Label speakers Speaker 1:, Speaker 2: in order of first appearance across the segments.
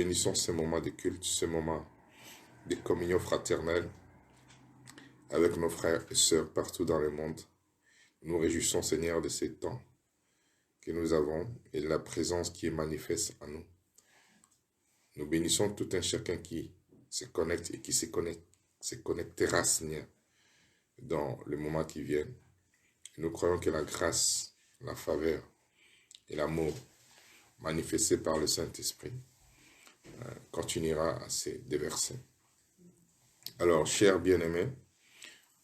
Speaker 1: bénissons ces moments de culte, ces moments de communion fraternelle avec nos frères et sœurs partout dans le monde. Nous réjouissons, Seigneur, de ces temps que nous avons et de la présence qui est manifeste en nous. Nous bénissons tout un chacun qui se connecte et qui se connectera, Seigneur, dans le moment qui vient. Nous croyons que la grâce, la faveur et l'amour manifestés par le Saint-Esprit continuera à se déverser. Alors, chers bien-aimés,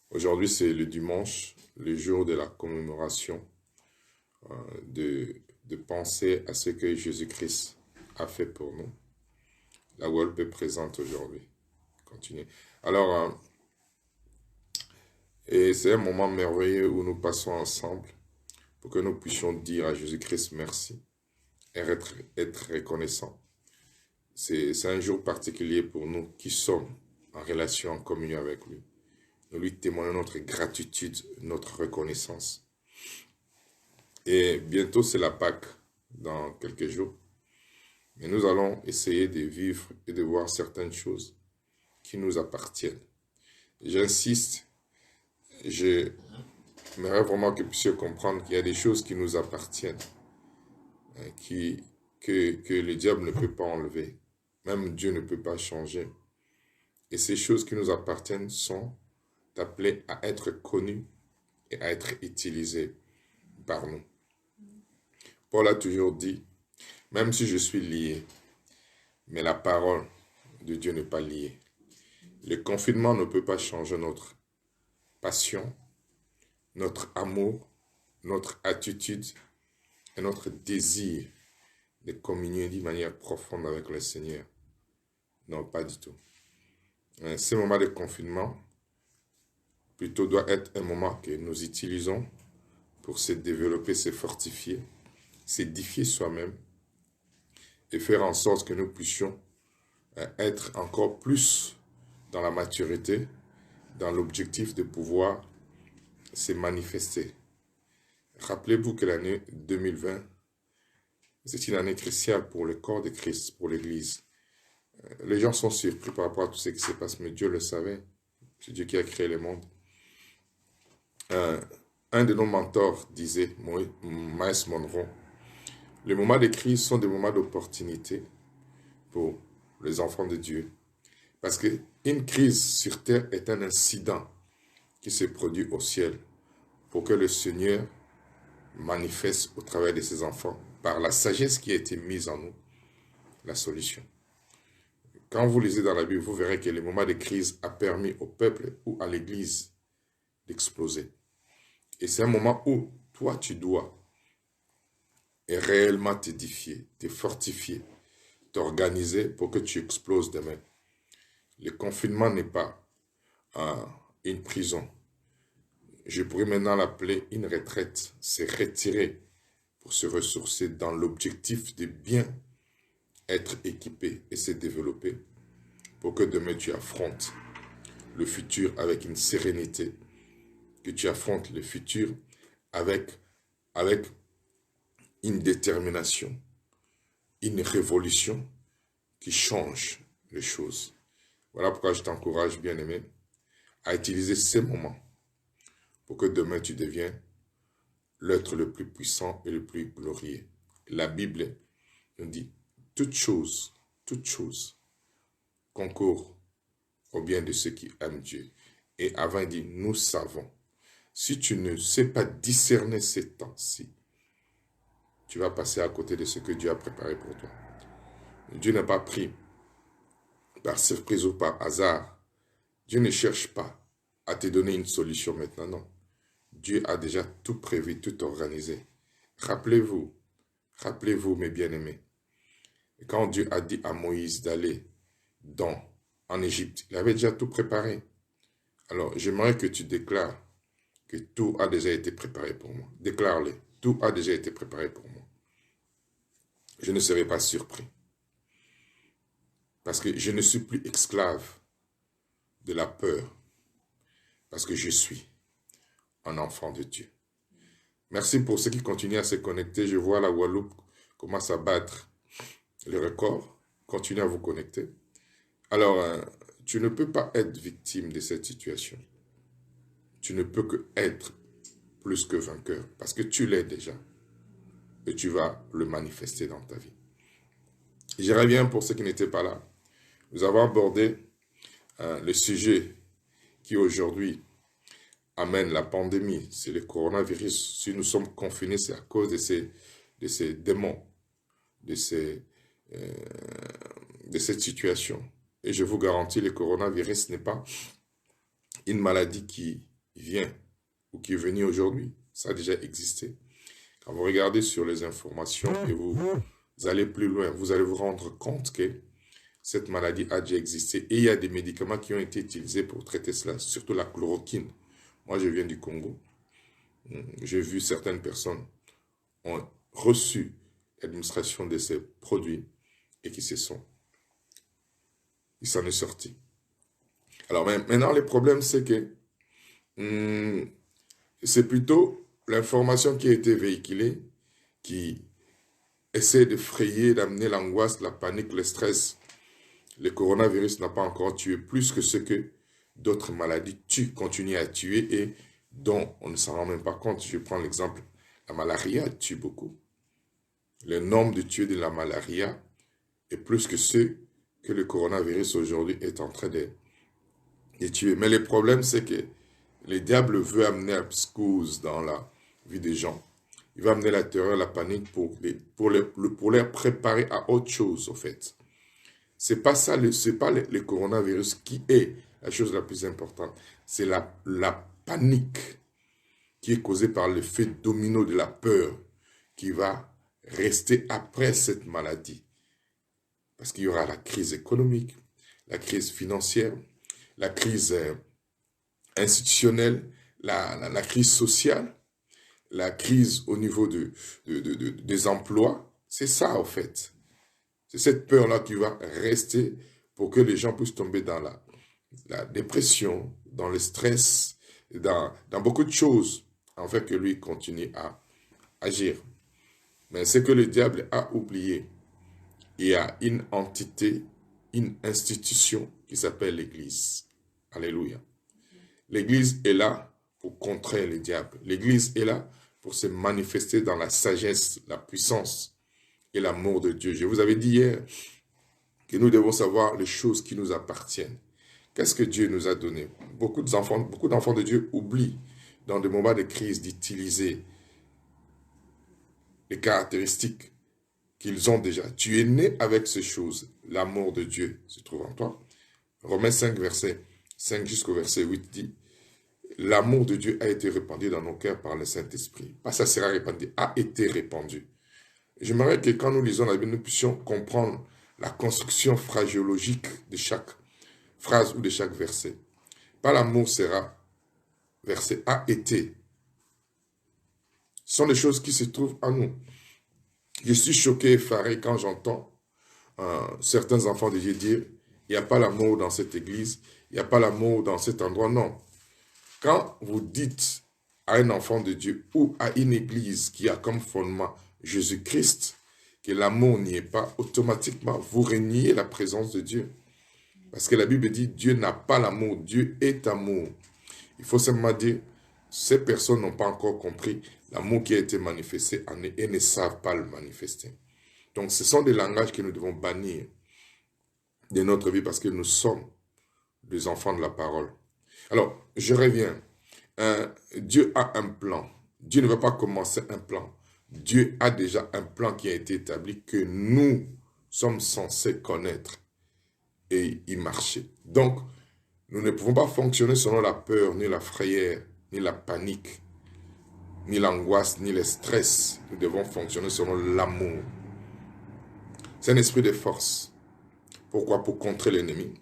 Speaker 1: aujourd'hui c'est le dimanche, le jour de la commémoration, de penser à ce que Jésus-Christ a fait pour nous. La Guadeloupe est présente aujourd'hui. Continuez. Alors, et c'est un moment merveilleux où nous passons ensemble pour que nous puissions dire à Jésus-Christ merci et être reconnaissants. C'est un jour particulier pour nous qui sommes en relation, en communion avec lui. Nous lui témoignons notre gratitude, notre reconnaissance. Et bientôt c'est la Pâque, dans quelques jours. Mais nous allons essayer de vivre et de voir certaines choses qui nous appartiennent. J'insiste, j'aimerais vraiment que vous puissiez comprendre qu'il y a des choses qui nous appartiennent, que le diable ne peut pas enlever. Même Dieu ne peut pas changer. Et ces choses qui nous appartiennent sont appelées à être connues et à être utilisées par nous. Paul a toujours dit, même si je suis lié, mais la parole de Dieu n'est pas liée. Le confinement ne peut pas changer notre passion, notre amour, notre attitude et notre désir de communier d'une manière profonde avec le Seigneur. Non, pas du tout. Ce moment de confinement, plutôt doit être un moment que nous utilisons pour se développer, se fortifier, s'édifier soi-même et faire en sorte que nous puissions être encore plus dans la maturité, dans l'objectif de pouvoir se manifester. Rappelez-vous que l'année 2020, c'est une année cruciale pour le corps de Christ, pour l'Église. Les gens sont surpris par rapport à tout ce qui se passe, mais Dieu le savait. C'est Dieu qui a créé le monde. Un de nos mentors disait, Miles Monroe, les moments de crise sont des moments d'opportunité pour les enfants de Dieu. Parce qu'une crise sur terre est un incident qui se produit au ciel pour que le Seigneur manifeste au travers de ses enfants, par la sagesse qui a été mise en nous, la solution. Quand vous lisez dans la Bible, vous verrez que le moment de crise a permis au peuple ou à l'Église d'exploser. Et c'est un moment où toi, tu dois réellement t'édifier, te fortifier, t'organiser pour que tu exploses demain. Le confinement n'est pas une prison. Je pourrais maintenant l'appeler une retraite. C'est retirer pour se ressourcer dans l'objectif de bien être équipé et se développer pour que demain tu affrontes le futur avec une sérénité, que tu affrontes le futur avec une détermination, une révolution qui change les choses. Voilà pourquoi je t'encourage, bien-aimé, à utiliser ces moments pour que demain tu deviennes l'être le plus puissant et le plus glorieux. La Bible nous dit, toute chose concourt au bien de ceux qui aiment Dieu. Et avant, il dit, nous savons. Si tu ne sais pas discerner ces temps-ci, tu vas passer à côté de ce que Dieu a préparé pour toi. Dieu n'a pas pris par surprise ou par hasard. Dieu ne cherche pas à te donner une solution maintenant, non. Dieu a déjà tout prévu, tout organisé. Rappelez-vous, mes bien-aimés, quand Dieu a dit à Moïse d'aller en Égypte, il avait déjà tout préparé. Alors, j'aimerais que tu déclares que tout a déjà été préparé pour moi. Déclare-le, tout a déjà été préparé pour moi. Je ne serai pas surpris. Parce que je ne suis plus esclave de la peur. Parce que je suis un enfant de Dieu. Merci pour ceux qui continuent à se connecter. Je vois la Guadeloupe commence à battre le record. continuez à vous connecter. Alors, tu ne peux pas être victime de cette situation. Tu ne peux que être plus que vainqueur, parce que tu l'es déjà. Et tu vas le manifester dans ta vie. Je reviens pour ceux qui n'étaient pas là. Nous avons abordé le sujet qui aujourd'hui amène la pandémie, c'est le coronavirus. Si nous sommes confinés, c'est à cause de ces démons, de cette situation. Et je vous garantis, le coronavirus n'est pas une maladie qui vient ou qui est venue aujourd'hui. Ça a déjà existé. Quand vous regardez sur les informations et vous allez plus loin, vous allez vous rendre compte que cette maladie a déjà existé. Et il y a des médicaments qui ont été utilisés pour traiter cela, surtout la chloroquine. Moi, je viens du Congo. J'ai vu certaines personnes ont reçu l'administration de ces produits et qui s'en est sorti. Alors maintenant, le problème, c'est que c'est plutôt l'information qui a été véhiculée qui essaie de frayer, d'amener l'angoisse, la panique, le stress. Le coronavirus n'a pas encore tué plus que ce que d'autres maladies continuent à tuer et dont on ne s'en rend même pas compte. Je prends l'exemple, la malaria tue beaucoup. Le nombre de tués de la malaria est plus que ceux que le coronavirus aujourd'hui est en train de tuer. Mais le problème, c'est que le diable veut amener la psychose dans la vie des gens. Il va amener la terreur, la panique pour les préparer à autre chose, au fait. C'est pas ça, c'est pas le coronavirus qui est la chose la plus importante. C'est la panique qui est causée par l'effet domino de la peur qui va rester après cette maladie. Parce qu'il y aura la crise économique, la crise financière, la crise institutionnelle, la crise sociale, la crise au niveau des emplois. C'est ça, en fait. C'est cette peur-là qui va rester pour que les gens puissent tomber dans la dépression, dans le stress, dans beaucoup de choses, en fait que lui continue à agir. Mais c'est que le diable a oublié. Il y a une entité, une institution qui s'appelle l'Église. Alléluia. L'Église est là pour contrer le diable. L'Église est là pour se manifester dans la sagesse, la puissance et l'amour de Dieu. Je vous avais dit hier que nous devons savoir les choses qui nous appartiennent. Qu'est-ce que Dieu nous a donné? Beaucoup d'enfants de Dieu oublient dans des moments de crise d'utiliser les caractéristiques qu'ils ont déjà. Tu es né avec ces choses. L'amour de Dieu se trouve en toi. Romains 5, verset 5 jusqu'au verset 8 dit, l'amour de Dieu a été répandu dans nos cœurs par le Saint-Esprit. Pas ça sera répandu, a été répandu. J'aimerais que quand nous lisons la Bible, nous puissions comprendre la construction phraséologique de chaque phrase ou de chaque verset. Pas l'amour sera, verset a été. Ce sont des choses qui se trouvent en nous. Je suis choqué, effaré quand j'entends certains enfants de Dieu dire, il n'y a pas l'amour dans cette église, il n'y a pas l'amour dans cet endroit. Non. Quand vous dites à un enfant de Dieu ou à une église qui a comme fondement Jésus-Christ, que l'amour n'y est pas, automatiquement, vous reniez la présence de Dieu. Parce que la Bible dit, Dieu n'a pas l'amour, Dieu est amour. Il faut simplement dire, ces personnes n'ont pas encore compris l'amour qui a été manifesté en eux et ne savent pas le manifester. Donc, ce sont des langages que nous devons bannir de notre vie parce que nous sommes des enfants de la parole. Alors, je reviens. Dieu a un plan. Dieu ne va pas commencer un plan. Dieu a déjà un plan qui a été établi que nous sommes censés connaître et y marcher. Donc, nous ne pouvons pas fonctionner selon la peur, ni la frayeur, ni la panique, ni l'angoisse, ni le stress. Nous devons fonctionner selon l'amour. C'est un esprit de force. Pourquoi? Pour contrer l'ennemi.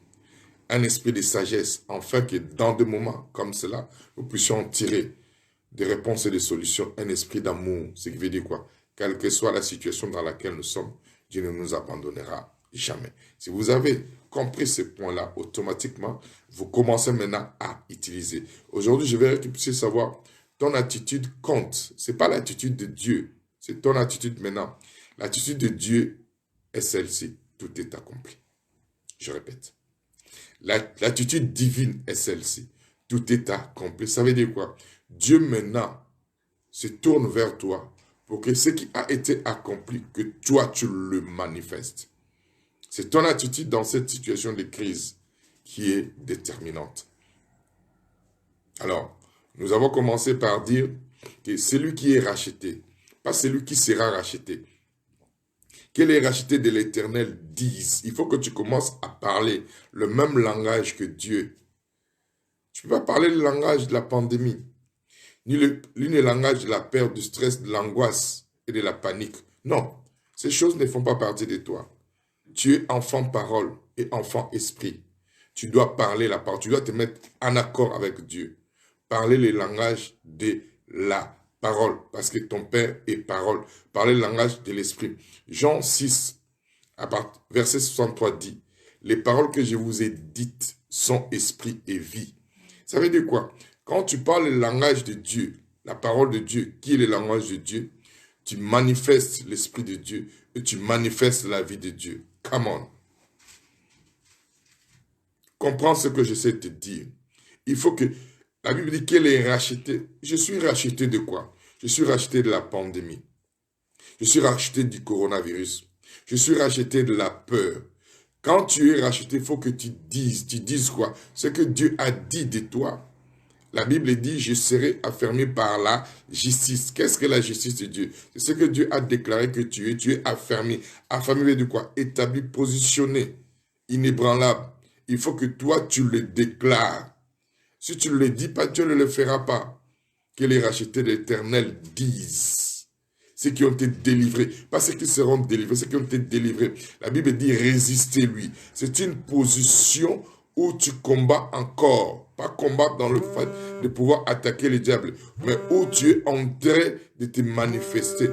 Speaker 1: Un esprit de sagesse, afin que dans des moments comme cela, nous puissions en tirer des réponses et des solutions. Un esprit d'amour, ce qui veut dire quoi? Quelle que soit la situation dans laquelle nous sommes, Dieu ne nous abandonnera jamais. Si vous avez compris ce point-là, automatiquement, vous commencez maintenant à utiliser. Aujourd'hui, je veux que vous puissiez savoir, ton attitude compte. Ce n'est pas l'attitude de Dieu, c'est ton attitude maintenant. L'attitude de Dieu est celle-ci. tout est accompli. Je répète. L'attitude divine est celle-ci. Tout est accompli. Ça veut dire quoi? Dieu maintenant se tourne vers toi pour que ce qui a été accompli, que toi tu le manifestes. C'est ton attitude dans cette situation de crise qui est déterminante. Alors, nous avons commencé par dire que celui qui est racheté, pas celui qui sera racheté, qu'il est racheté de l'Éternel dise. Il faut que tu commences à parler le même langage que Dieu. Tu ne peux pas parler le langage de la pandémie, ni le langage de la peur, du stress, de l'angoisse et de la panique. Non, ces choses ne font pas partie de toi. Tu es enfant parole et enfant esprit. Tu dois parler la parole, tu dois te mettre en accord avec Dieu. Parler le langage de la parole, parce que ton Père est parole. Parler le langage de l'esprit. Jean 6, verset 63 dit, « Les paroles que je vous ai dites sont esprit et vie. » Ça veut dire quoi? Quand tu parles le langage de Dieu, la parole de Dieu, qui est le langage de Dieu, tu manifestes l'esprit de Dieu et tu manifestes la vie de Dieu. Come on. Comprends ce que j'essaie de te dire. Il faut que... La Bible dit qu'elle est rachetée. Je suis racheté de quoi? Je suis racheté de la pandémie. Je suis racheté du coronavirus. Je suis racheté de la peur. Quand tu es racheté, il faut que tu dises quoi? Ce que Dieu a dit de toi. La Bible dit, je serai affermi par la justice. Qu'est-ce que la justice de Dieu? C'est ce que Dieu a déclaré que tu es. Tu es affermi. Affermi de quoi? Établi, positionné, inébranlable. Il faut que toi, tu le déclares. Si tu ne le dis pas, Dieu ne le fera pas. Que les rachetés de l'Éternel disent. Ceux qui ont été délivrés. Pas ceux qui seront délivrés, ceux qui ont été délivrés. La Bible dit résistez-lui. C'est une position où tu combats encore. Pas combattre dans le fait de pouvoir attaquer le diable. Mais où tu es en train de te manifester.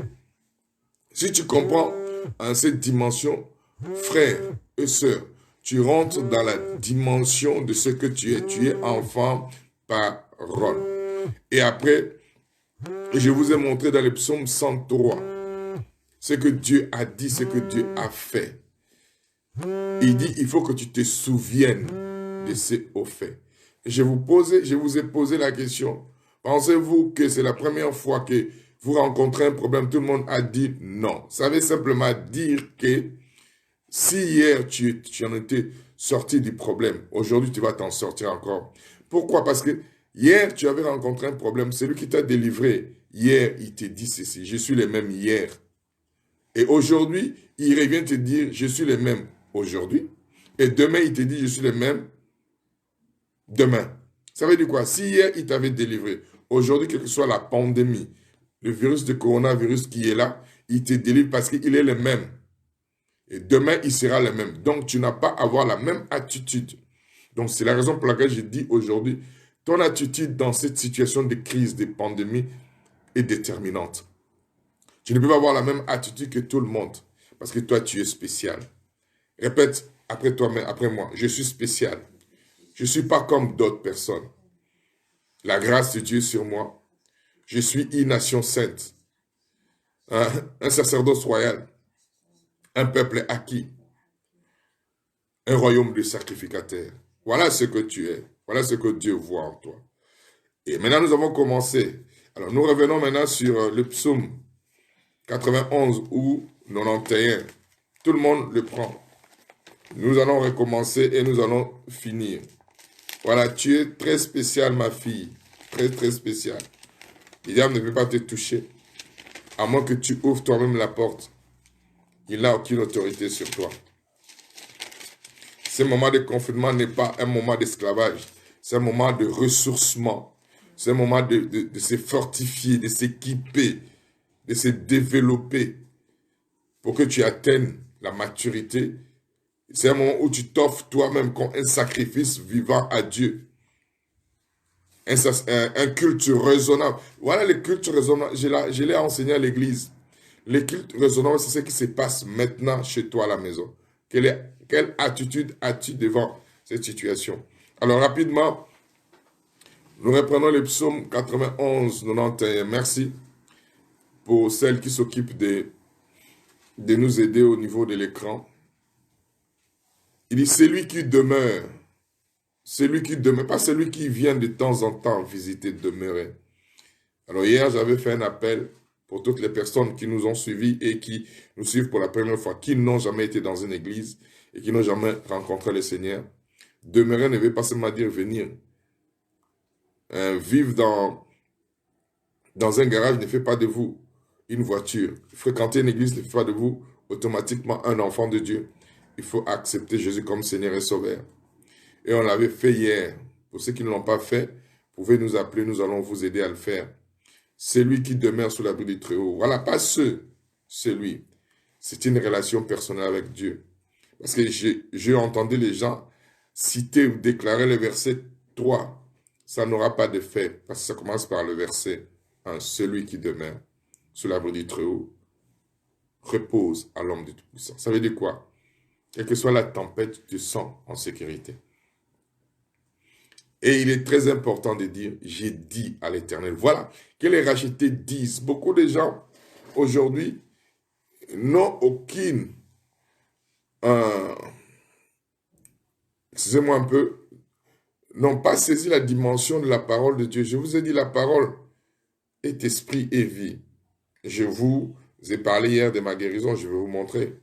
Speaker 1: Si tu comprends en cette dimension, frères et sœurs, tu rentres dans la dimension de ce que tu es. Tu es enfant parole. Et après, je vous ai montré dans le psaume 103 ce que Dieu a dit, ce que Dieu a fait. Il dit, il faut que tu te souviennes de ces hauts faits. Je vous ai posé la question, pensez-vous que c'est la première fois que vous rencontrez un problème? Tout le monde a dit non. Ça veut simplement dire que si hier tu en étais sorti du problème, aujourd'hui tu vas t'en sortir encore. Pourquoi? Parce que hier tu avais rencontré un problème, celui qui t'a délivré, hier il t'a dit ceci, je suis le même hier. Et aujourd'hui, il revient te dire, je suis le même aujourd'hui. Et demain, il te dit, je suis le même demain. Ça veut dire quoi? Si hier, il t'avait délivré, aujourd'hui, quelle que soit la pandémie, le virus de coronavirus qui est là, il te délivre parce qu'il est le même. Et demain, il sera le même. Donc, tu n'as pas à avoir la même attitude. Donc, c'est la raison pour laquelle je dis aujourd'hui, ton attitude dans cette situation de crise, de pandémie, est déterminante. Tu ne peux pas avoir la même attitude que tout le monde. Parce que toi, tu es spécial. Répète après toi, mais après moi. Je suis spécial. Je ne suis pas comme d'autres personnes. La grâce de Dieu sur moi. Je suis une nation sainte. Un sacerdoce royal. Un peuple acquis. Un royaume de sacrificateurs. Voilà ce que tu es. Voilà ce que Dieu voit en toi. Et maintenant, nous avons commencé. Alors, nous revenons maintenant sur le psaume 91 ou 91. Tout le monde le prend. Nous allons recommencer et nous allons finir. Voilà, tu es très spécial, ma fille. Très, très spécial. Le diable ne peut pas te toucher. À moins que tu ouvres toi-même la porte. Il n'a aucune autorité sur toi. Ce moment de confinement n'est pas un moment d'esclavage. C'est un moment de ressourcement. C'est un moment de se fortifier, de s'équiper, de se développer pour que tu atteignes la maturité. C'est un moment où tu t'offres toi-même comme un sacrifice vivant à Dieu. Un culte raisonnable. Voilà les cultes raisonnables. Je l'ai enseigné à l'église. Les cultes raisonnables, c'est ce qui se passe maintenant chez toi à la maison. Quelle attitude as-tu devant cette situation? Alors rapidement, nous reprenons le psaume 91, 91. Merci pour celles qui s'occupent de nous aider au niveau de l'écran. Il dit, celui qui demeure. Celui qui demeure, pas celui qui vient de temps en temps visiter, demeurer. Alors hier, j'avais fait un appel pour toutes les personnes qui nous ont suivis et qui nous suivent pour la première fois, qui n'ont jamais été dans une église et qui n'ont jamais rencontré le Seigneur. Demeurer ne veut pas seulement dire venir. Vivre dans un garage ne fait pas de vous une voiture. Fréquenter une église ne fait pas de vous automatiquement un enfant de Dieu. Il faut accepter Jésus comme Seigneur et Sauveur. Et on l'avait fait hier. Pour ceux qui ne l'ont pas fait, vous pouvez nous appeler, nous allons vous aider à le faire. Celui qui demeure sous l'abri du Très-Haut. Voilà, pas celui. C'est une relation personnelle avec Dieu. Parce que j'ai entendu les gens citer ou déclarer le verset 3. Ça n'aura pas d'effet, parce que ça commence par le verset 1. Celui qui demeure sous l'abri du Très-Haut repose à l'homme du Tout-Puissant. Ça veut dire quoi? Quelle que soit la tempête, tu te sens en sécurité. Et il est très important de dire, j'ai dit à l'Éternel. Voilà, que les rachetés disent. Beaucoup de gens, aujourd'hui, n'ont aucune, excusez-moi un peu, n'ont pas saisi la dimension de la parole de Dieu. Je vous ai dit, la parole est esprit et vie. Je vous ai parlé hier de ma guérison, je vais vous montrer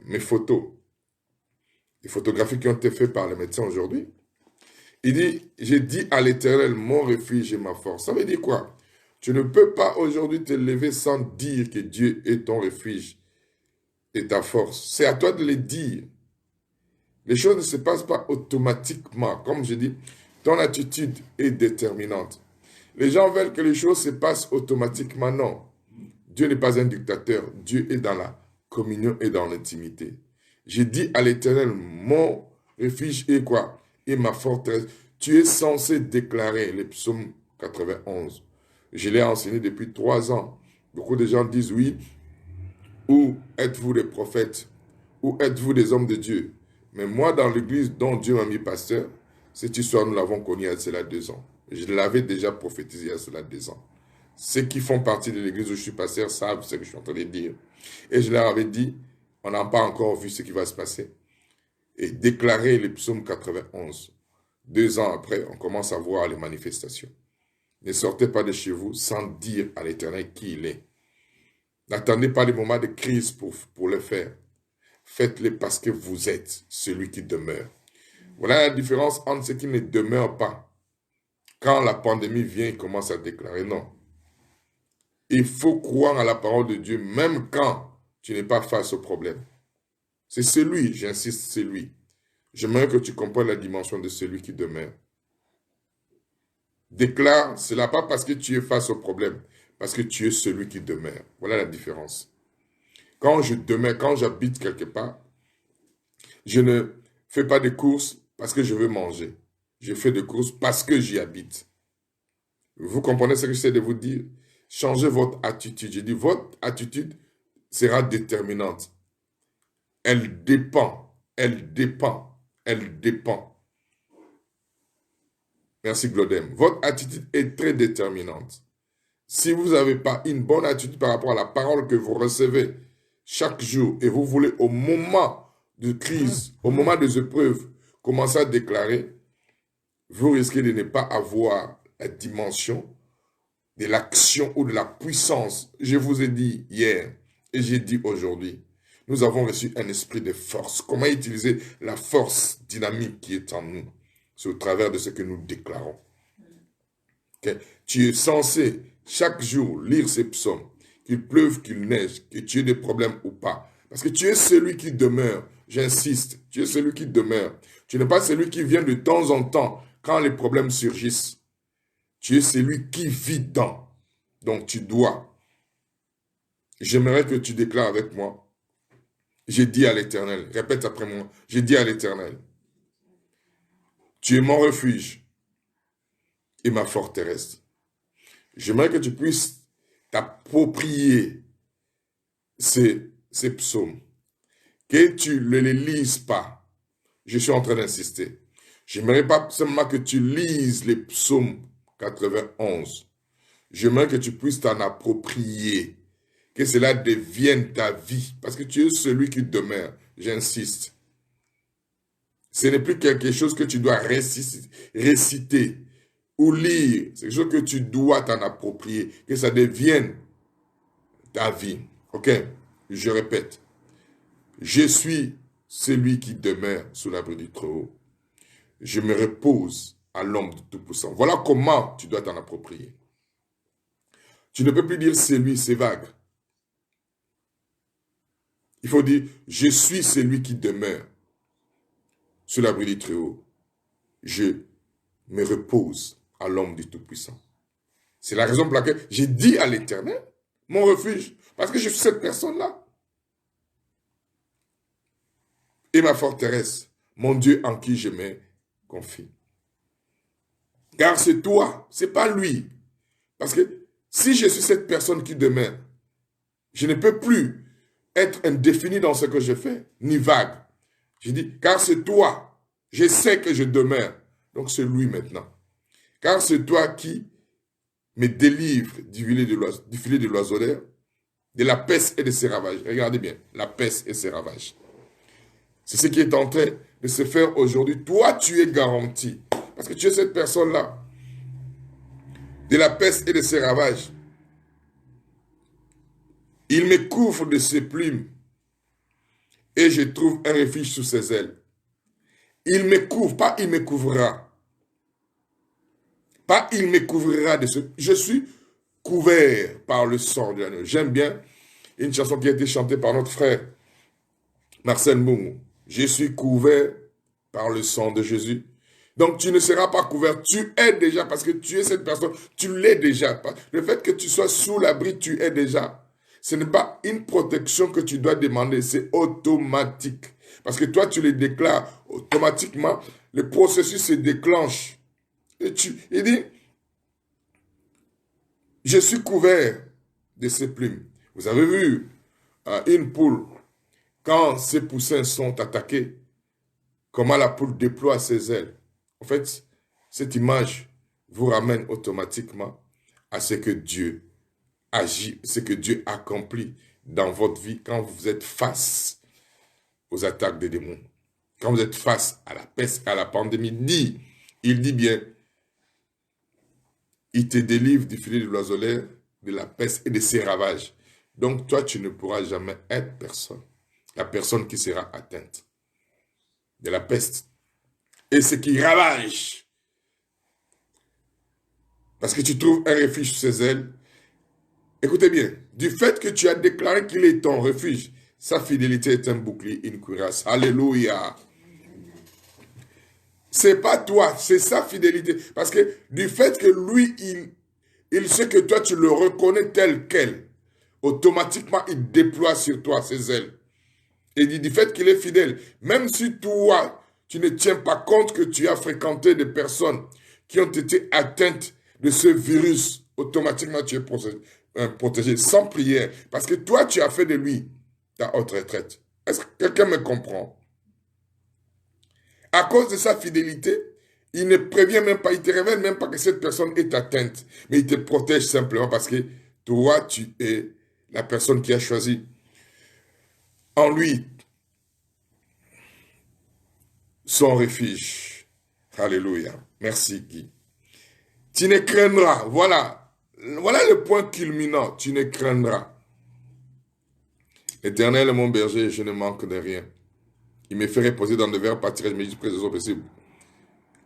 Speaker 1: mes photos. Les photographies qui ont été faites par les médecins aujourd'hui. Il dit, j'ai dit à l'Éternel, mon refuge et ma force. Ça veut dire quoi? Tu ne peux pas aujourd'hui te lever sans dire que Dieu est ton refuge et ta force. C'est à toi de le dire. Les choses ne se passent pas automatiquement. Comme je dis, ton attitude est déterminante. Les gens veulent que les choses se passent automatiquement. Non. Dieu n'est pas un dictateur. Dieu est dans la communion et dans l'intimité. J'ai dit à l'Éternel, mon refuge est quoi? Et ma forteresse. Tu es censé déclarer les psaumes 91. Je l'ai enseigné depuis 3 ans. Beaucoup de gens disent oui. Où êtes-vous des prophètes? Où êtes-vous des hommes de Dieu? Mais moi, dans l'église dont Dieu m'a mis pasteur, cette histoire, nous l'avons connue il y a cela 2 ans. Je l'avais déjà prophétisé il y a cela 2 ans. Ceux qui font partie de l'église où je suis pasteur savent ce que je suis en train de dire. Et je leur avais dit, on n'a pas encore vu ce qui va se passer. Et déclarer les psaumes 91. 2 ans après, on commence à voir les manifestations. Ne sortez pas de chez vous sans dire à l'Éternel qui il est. N'attendez pas les moments de crise pour le faire. Faites-le parce que vous êtes celui qui demeure. Voilà la différence entre ceux qui ne demeurent pas. Quand la pandémie vient, ils commencent à déclarer non. Il faut croire à la parole de Dieu, même quand tu n'es pas face au problème. C'est celui, j'insiste, c'est lui. J'aimerais que tu comprennes la dimension de celui qui demeure. Déclare cela pas parce que tu es face au problème, parce que tu es celui qui demeure. Voilà la différence. Quand je demeure, quand j'habite quelque part, je ne fais pas de courses parce que je veux manger. Je fais des courses parce que j'y habite. Vous comprenez ce que j'essaie de vous dire? Changez votre attitude. Je dis, votre attitude sera déterminante. Elle dépend. Merci Glodem. Votre attitude est très déterminante. Si vous n'avez pas une bonne attitude par rapport à la parole que vous recevez chaque jour et vous voulez au moment de crise, au moment des épreuves, commencer à déclarer, vous risquez de ne pas avoir la dimension de l'action ou de la puissance. Je vous ai dit hier et j'ai dit aujourd'hui, nous avons reçu un esprit de force. Comment utiliser la force dynamique qui est en nous? C'est au travers de ce que nous déclarons. Okay? Tu es censé chaque jour lire ces psaumes, qu'il pleuve, qu'il neige, que tu aies des problèmes ou pas. Parce que tu es celui qui demeure. J'insiste, tu es celui qui demeure. Tu n'es pas celui qui vient de temps en temps quand les problèmes surgissent. Tu es celui qui vit dans. Donc tu dois. J'aimerais que tu déclares avec moi. J'ai dit à l'Éternel, répète après moi, j'ai dit à l'Éternel, tu es mon refuge et ma forteresse. J'aimerais que tu puisses t'approprier ces psaumes, que tu ne les lises pas. Je suis en train d'insister. J'aimerais pas seulement que tu lises les psaumes 91. J'aimerais que tu puisses t'en approprier, que cela devienne ta vie, parce que tu es celui qui demeure. J'insiste. Ce n'est plus quelque chose que tu dois réciter ou lire. C'est quelque chose que tu dois t'en approprier, que ça devienne ta vie. Ok? Je répète. Je suis celui qui demeure sous l'abri du Très-Haut. Je me repose à l'ombre du Tout-Puissant. Voilà comment tu dois t'en approprier. Tu ne peux plus dire celui, c'est vague. Il faut dire, je suis celui qui demeure sous l'abri du Très-Haut. Je me repose à l'ombre du Tout-Puissant. C'est la raison pour laquelle j'ai dit à l'Éternel, mon refuge, parce que je suis cette personne-là. Et ma forteresse, mon Dieu en qui je me confie. Car c'est toi, c'est pas lui. Parce que si je suis cette personne qui demeure, je ne peux plus être indéfini dans ce que je fais, ni vague. Je dis, car c'est toi, je sais que je demeure. Donc c'est lui maintenant. Car c'est toi qui me délivre du filet de l'oiseleur, de la peste et de ses ravages. Regardez bien, la peste et ses ravages. C'est ce qui est en train de se faire aujourd'hui. Toi, tu es garanti. Parce que tu es cette personne-là. De la peste et de ses ravages. Il me couvre de ses plumes. Et je trouve un refuge sous ses ailes. Il me couvre, pas il me couvrira. Pas il me couvrira de ce... Je suis couvert par le sang de l'agneau. J'aime bien une chanson qui a été chantée par notre frère Marcel Moumou. Je suis couvert par le sang de Jésus. Donc tu ne seras pas couvert, tu es déjà, parce que tu es cette personne, tu l'es déjà. Le fait que tu sois sous l'abri, tu es déjà. Ce n'est pas une protection que tu dois demander, c'est automatique. Parce que toi, tu le déclares automatiquement, le processus se déclenche. Et il dit, je suis couvert de ses plumes. Vous avez vu une poule, quand ses poussins sont attaqués, comment la poule déploie ses ailes. En fait, cette image vous ramène automatiquement à ce que Dieu agit, ce que Dieu accomplit dans votre vie quand vous êtes face aux attaques des démons. Quand vous êtes face à la peste, à la pandémie, il dit bien, il te délivre du filet de l'oiseleur, de la peste et de ses ravages. Donc toi, tu ne pourras jamais être personne. La personne qui sera atteinte de la peste. Et ce qui ravage. Parce que tu trouves un refuge sous ses ailes. Écoutez bien, du fait que tu as déclaré qu'il est ton refuge, sa fidélité est un bouclier, une cuirasse. Alléluia. C'est pas toi, c'est sa fidélité. Parce que du fait que lui, il sait que toi, tu le reconnais tel quel, automatiquement, il déploie sur toi ses ailes. Et du fait qu'il est fidèle, même si toi, tu ne tiens pas compte que tu as fréquenté des personnes qui ont été atteintes de ce virus, automatiquement tu es protégé sans prière. Parce que toi, tu as fait de lui ta haute retraite. Est-ce que quelqu'un me comprend? À cause de sa fidélité, il ne prévient même pas, il ne te révèle même pas que cette personne est atteinte. Mais il te protège simplement parce que toi, tu es la personne qui a choisi en lui son refuge. Alléluia. Merci Guy. Tu ne craindras. Voilà le point culminant. Tu ne craindras. L'Éternel est mon berger, je ne manque de rien. Il me fait reposer dans de verts pâturages, je me dis près des eaux paisibles.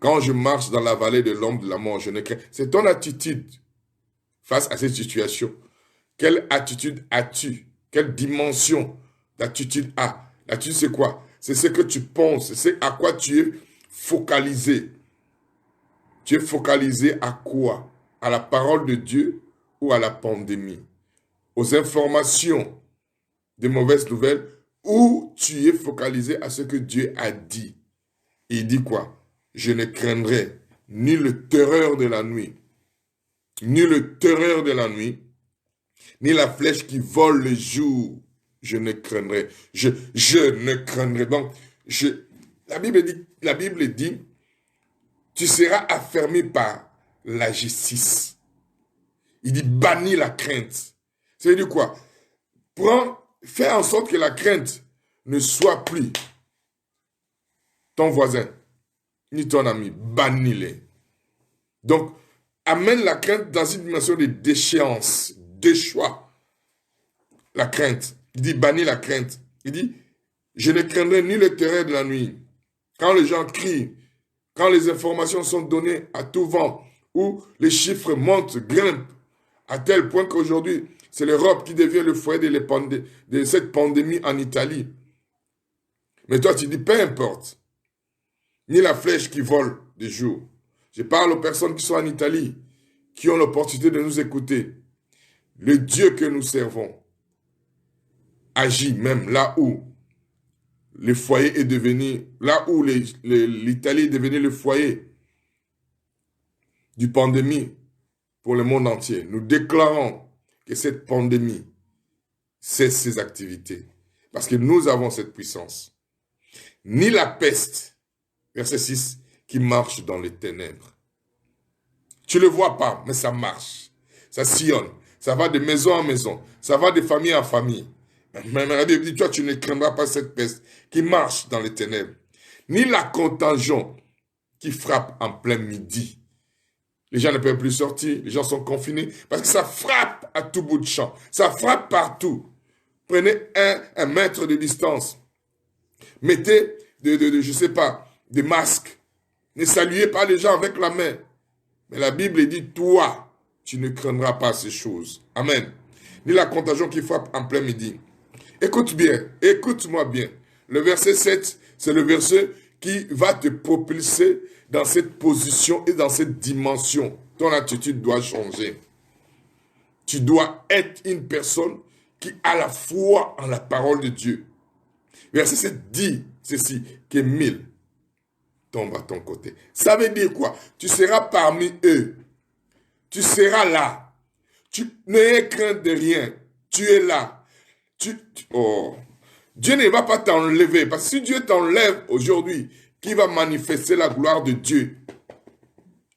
Speaker 1: Quand je marche dans la vallée de l'ombre de la mort, je ne crains. C'est ton attitude face à cette situation. Quelle attitude as-tu? Quelle dimension d'attitude as? L'attitude, c'est quoi? C'est ce que tu penses, c'est à quoi tu es focalisé. Tu es focalisé à quoi? À la parole de Dieu ou à la pandémie? Aux informations de mauvaises nouvelles, ou tu es focalisé à ce que Dieu a dit? Il dit quoi? Je ne craindrai ni le terreur de la nuit, ni le terreur de la nuit, ni la flèche qui vole le jour. Je ne craindrai. Je ne craindrai. Donc, la Bible dit, tu seras affermi par la justice. Il dit, bannis la crainte. Ça veut dire quoi? Fais en sorte que la crainte ne soit plus ton voisin, ni ton ami. Bannis-les. Donc, amène la crainte dans une dimension de déchéance, de choix. La crainte. Il dit, bannis la crainte. Il dit, je ne craindrai ni le terreur de la nuit. Quand les gens crient, quand les informations sont données à tout vent, où les chiffres montent, grimpent, à tel point qu'aujourd'hui, c'est l'Europe qui devient le foyer de cette pandémie en Italie. Mais toi, tu dis, peu importe, ni la flèche qui vole de jour. Je parle aux personnes qui sont en Italie, qui ont l'opportunité de nous écouter. Le Dieu que nous servons agit même là où le foyer est devenu, là où l'Italie est devenue le foyer du pandémie pour le monde entier. Nous déclarons que cette pandémie cesse ses activités. Parce que nous avons cette puissance. Ni la peste, verset 6, qui marche dans les ténèbres. Tu ne le vois pas, mais ça marche. Ça sillonne. Ça va de maison en maison. Ça va de famille en famille. Mais la Bible dit, toi, tu ne craindras pas cette peste qui marche dans les ténèbres. Ni la contagion qui frappe en plein midi. Les gens ne peuvent plus sortir. Les gens sont confinés. Parce que ça frappe à tout bout de champ. Ça frappe partout. Prenez un mètre de distance. Mettez, je sais pas, des masques. Ne saluez pas les gens avec la main. Mais la Bible dit, toi, tu ne craindras pas ces choses. Amen. Ni la contagion qui frappe en plein midi. Écoute bien, écoute-moi bien. Le verset 7, c'est le verset qui va te propulser dans cette position et dans cette dimension. Ton attitude doit changer. Tu dois être une personne qui a la foi en la parole de Dieu. Verset 7 dit ceci, que 1000 tombent à ton côté. Ça veut dire quoi? Tu seras parmi eux. Tu seras là. Tu n'ayez crainte de rien. Tu es là. Dieu ne va pas t'enlever. Parce que si Dieu t'enlève aujourd'hui, qui va manifester la gloire de Dieu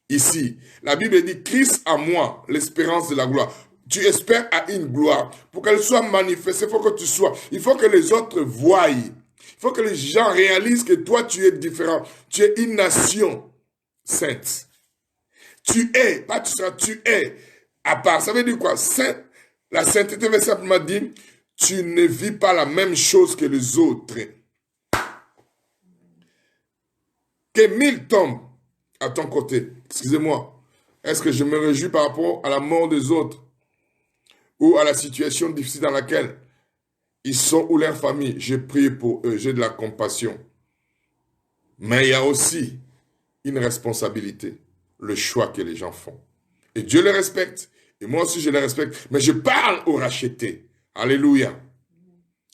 Speaker 1: ici? La Bible dit, Christ à moi, l'espérance de la gloire. Tu espères à une gloire. Pour qu'elle soit manifestée, il faut que tu sois. Il faut que les autres voient. Il faut que les gens réalisent que toi, tu es différent. Tu es une nation sainte. Tu es, pas tu seras, tu es à part. Ça veut dire quoi? Saint, la sainteté veut simplement dire, tu ne vis pas la même chose que les autres. Que 1000 tombent à ton côté. Excusez-moi. Est-ce que je me réjouis par rapport à la mort des autres? Ou à la situation difficile dans laquelle ils sont ou leur famille? J'ai prié pour eux. J'ai de la compassion. Mais il y a aussi une responsabilité. Le choix que les gens font. Et Dieu les respecte. Et moi aussi je les respecte. Mais je parle aux rachetés. Alléluia.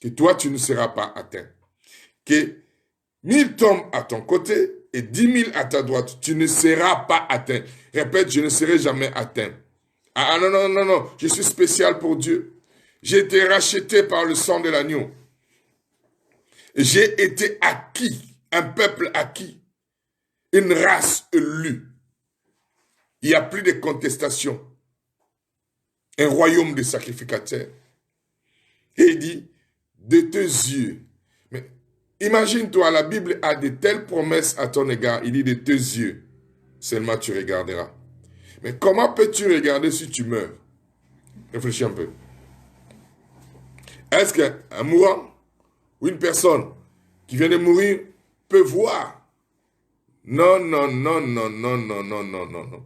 Speaker 1: Que toi tu ne seras pas atteint. Que 1000 tombent à ton côté et 10 000 à ta droite. Tu ne seras pas atteint. Répète, je ne serai jamais atteint. Ah non, non, non, non. Je suis spécial pour Dieu. J'ai été racheté par le sang de l'agneau. J'ai été acquis. Un peuple acquis. Une race élue. Il n'y a plus de contestation. Un royaume de sacrificateurs. Et il dit, de tes yeux. Mais imagine-toi, la Bible a de telles promesses à ton égard. Il dit, de tes yeux, seulement tu regarderas. Mais comment peux-tu regarder si tu meurs? Réfléchis un peu. Est-ce qu'un mourant ou une personne qui vient de mourir peut voir? Non, non, non, non, non, non, non, non, non, non.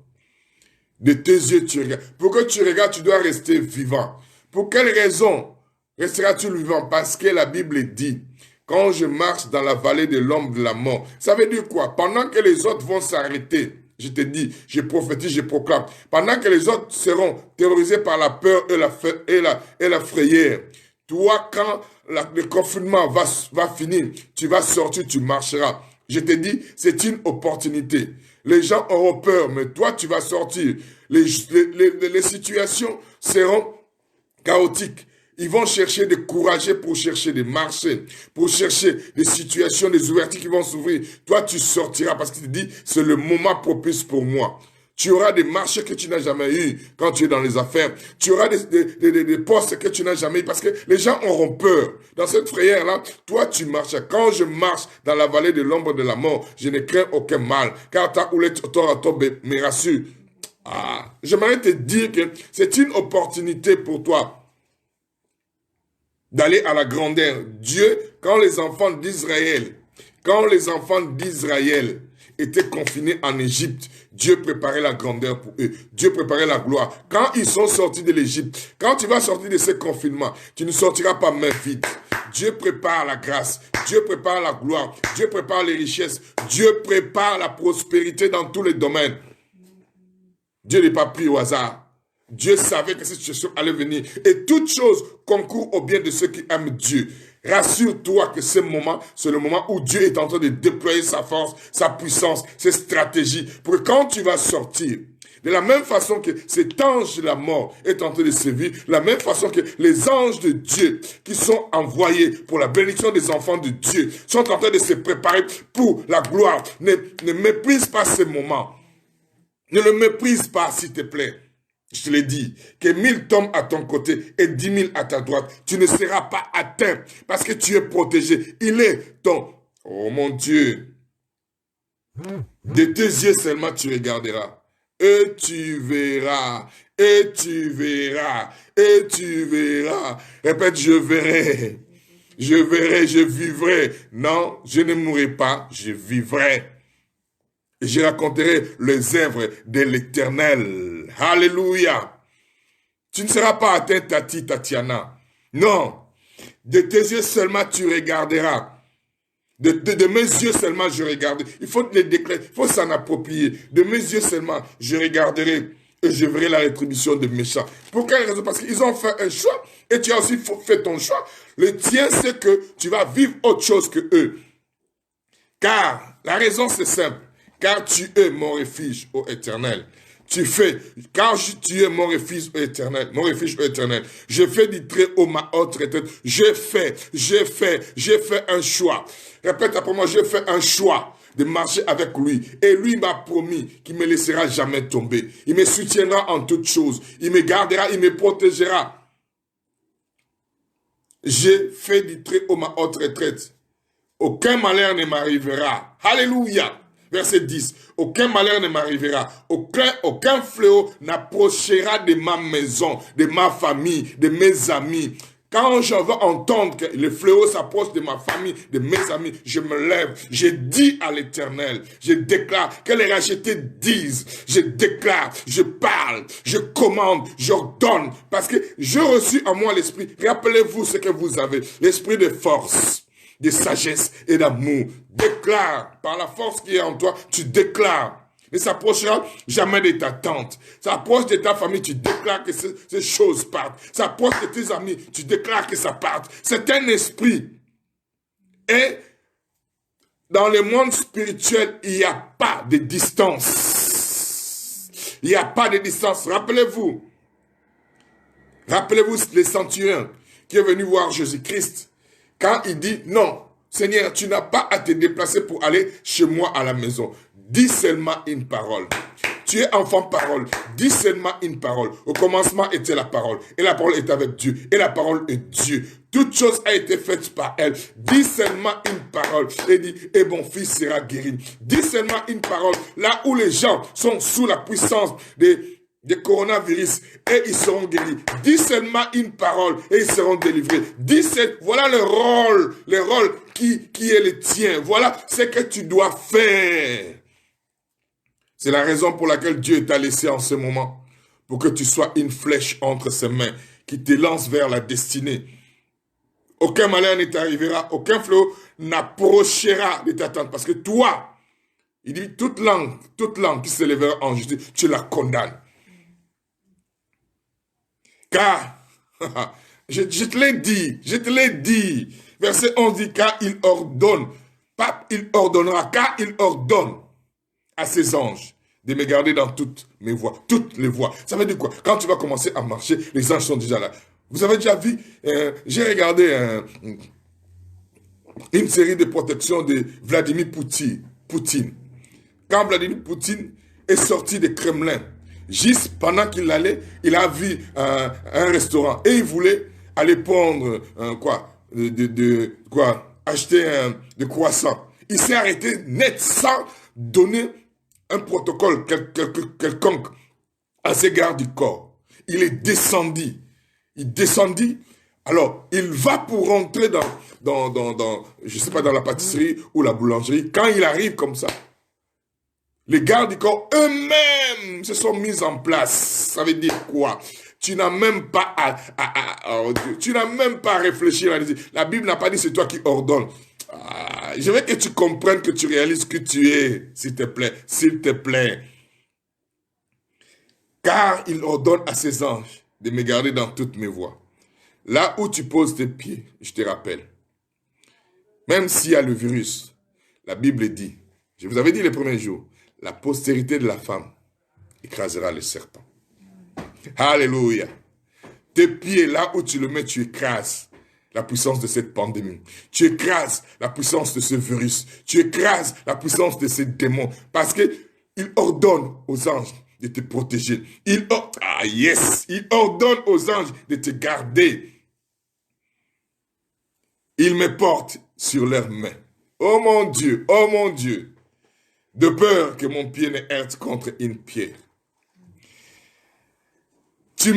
Speaker 1: De tes yeux, tu regardes. Pour que tu regardes, tu dois rester vivant. Pour quelle raison resteras-tu vivant? Parce que la Bible dit, quand je marche dans la vallée de l'ombre de la mort, ça veut dire quoi? Pendant que les autres vont s'arrêter, je te dis, je prophétise, je proclame. Pendant que les autres seront terrorisés par la peur et la frayeur, toi, quand le confinement va finir, tu vas sortir, tu marcheras. Je te dis, c'est une opportunité. Les gens auront peur, mais toi, tu vas sortir. Les situations seront chaotiques. Ils vont chercher de courager pour chercher des marchés, pour chercher des situations, des ouvertures qui vont s'ouvrir. Toi, tu sortiras parce qu'il te dit, c'est le moment propice pour moi. Tu auras des marchés que tu n'as jamais eu quand tu es dans les affaires. Tu auras des postes que tu n'as jamais eu parce que les gens auront peur. Dans cette frayeur-là, toi tu marches. Quand je marche dans la vallée de l'ombre de la mort, je ne crains aucun mal. Car ta houlette me rassure. J'aimerais te dire que c'est une opportunité pour toi d'aller à la grandeur. Dieu, quand les enfants d'Israël étaient confinés en Égypte, Dieu préparait la grandeur pour eux. Dieu préparait la gloire. Quand ils sont sortis de l'Égypte, quand tu vas sortir de ce confinement, tu ne sortiras pas main vide. Dieu prépare la grâce. Dieu prépare la gloire. Dieu prépare les richesses. Dieu prépare la prospérité dans tous les domaines. Dieu n'est pas pris au hasard. Dieu savait que cette situation allait venir. Et toute chose concourt au bien de ceux qui aiment Dieu. Rassure-toi que ce moment, c'est le moment où Dieu est en train de déployer sa force, sa puissance, ses stratégies. Pour que quand tu vas sortir, de la même façon que cet ange de la mort est en train de sévir, de la même façon que les anges de Dieu qui sont envoyés pour la bénédiction des enfants de Dieu sont en train de se préparer pour la gloire. Ne méprise pas ce moment. Ne le méprise pas, s'il te plaît. Je te l'ai dit, que 1000 tombent à ton côté et 10 000 à ta droite. Tu ne seras pas atteint parce que tu es protégé. Il est ton... Oh mon Dieu. De tes yeux seulement tu regarderas. Et tu verras. Et tu verras. Et tu verras. Répète, je verrai. Je verrai, je vivrai. Non, je ne mourrai pas, je vivrai. Et je raconterai les œuvres de l'Éternel. Alléluia. Tu ne seras pas atteint, Tatiana. Non. De tes yeux seulement tu regarderas. De mes yeux seulement je regarderai. Il faut les déclarer, il faut s'en approprier. De mes yeux seulement je regarderai et je verrai la rétribution des méchants. Pour quelle raison? Parce qu'ils ont fait un choix et tu as aussi fait ton choix. Le tien, c'est que tu vas vivre autre chose que eux. Car la raison c'est simple. Car tu es mon refuge, ô Éternel. Car tu es mon refuge, ô Éternel, je fais du très haut ma haute retraite. J'ai fait un choix. Répète après moi, j'ai fait un choix de marcher avec lui. Et lui m'a promis qu'il ne me laissera jamais tomber. Il me soutiendra en toutes choses. Il me gardera, il me protégera. J'ai fait du très haut ma haute retraite. Aucun malheur ne m'arrivera. Alléluia. Verset 10. Aucun malheur ne m'arrivera. Aucun fléau n'approchera de ma maison, de ma famille, de mes amis. Quand je veux entendre que le fléau s'approche de ma famille, de mes amis, je me lève. Je dis à l'Éternel, je déclare, que les rachetés disent, je déclare, je parle, je commande, j'ordonne. Parce que je reçus en moi l'esprit. Rappelez-vous ce que vous avez. L'esprit de force, de sagesse et d'amour. Déclare, par la force qui est en toi, tu déclares. Ne s'approchera jamais de ta tante. S'approche de ta famille, tu déclares que ces choses partent. S'approche de tes amis, tu déclares que ça parte. C'est un esprit. Et dans le monde spirituel, il n'y a pas de distance. Il n'y a pas de distance. Rappelez-vous le centurion qui est venu voir Jésus-Christ. Quand il dit, non, Seigneur, tu n'as pas à te déplacer pour aller chez moi à la maison. Dis seulement une parole. Tu es enfant parole. Dis seulement une parole. Au commencement était la parole. Et la parole est avec Dieu. Et la parole est Dieu. Toute chose a été faite par elle. Dis seulement une parole. Et dis, et mon fils sera guéri. Dis seulement une parole. Là où les gens sont sous la puissance des coronavirus et ils seront guéris. Dis seulement une parole et ils seront délivrés. Voilà le rôle qui est le tien. Voilà ce que tu dois faire. C'est la raison pour laquelle Dieu t'a laissé en ce moment. Pour que tu sois une flèche entre ses mains qui te lance vers la destinée. Aucun malheur ne t'arrivera, aucun fléau n'approchera de ta tente. Parce que toi, il dit, toute langue qui se lèvera en justice, tu la condamnes. Car, je te l'ai dit, verset 11 dit, car il ordonne, il ordonnera, car il ordonne à ses anges de me garder dans toutes mes voies, toutes les voies. Ça veut dire quoi? Quand tu vas commencer à marcher, les anges sont déjà là. Vous avez déjà vu, j'ai regardé une série de protection de Vladimir Poutine. Quand Vladimir Poutine est sorti du Kremlin. Juste pendant qu'il allait, il a vu un restaurant et il voulait aller prendre acheter des croissants. Il s'est arrêté net sans donner un protocole quelconque à ses gardes du corps. Il est descendu. Il descendit. Alors, il va pour rentrer je sais pas, dans la pâtisserie ou la boulangerie. Quand il arrive comme ça, les gardes du corps eux-mêmes se sont mis en place. Ça veut dire quoi? Tu n'as même pas tu n'as même pas à réfléchir. La Bible n'a pas dit c'est toi qui ordonnes. Je veux que tu comprennes, que tu réalises que tu es, s'il te plaît, s'il te plaît. Car il ordonne à ses anges de me garder dans toutes mes voies. Là où tu poses tes pieds, je te rappelle, même s'il y a le virus, la Bible dit, je vous avais dit les premiers jours, la postérité de la femme écrasera le serpent. Alléluia. Tes pieds, là où tu le mets, tu écrases la puissance de cette pandémie. Tu écrases la puissance de ce virus. Tu écrases la puissance de ces démons. Parce qu'il ordonne aux anges de te protéger. Il ordonne aux anges de te garder. Il me porte sur leurs mains. Oh mon Dieu, de peur que mon pied ne heurte contre une pierre. Je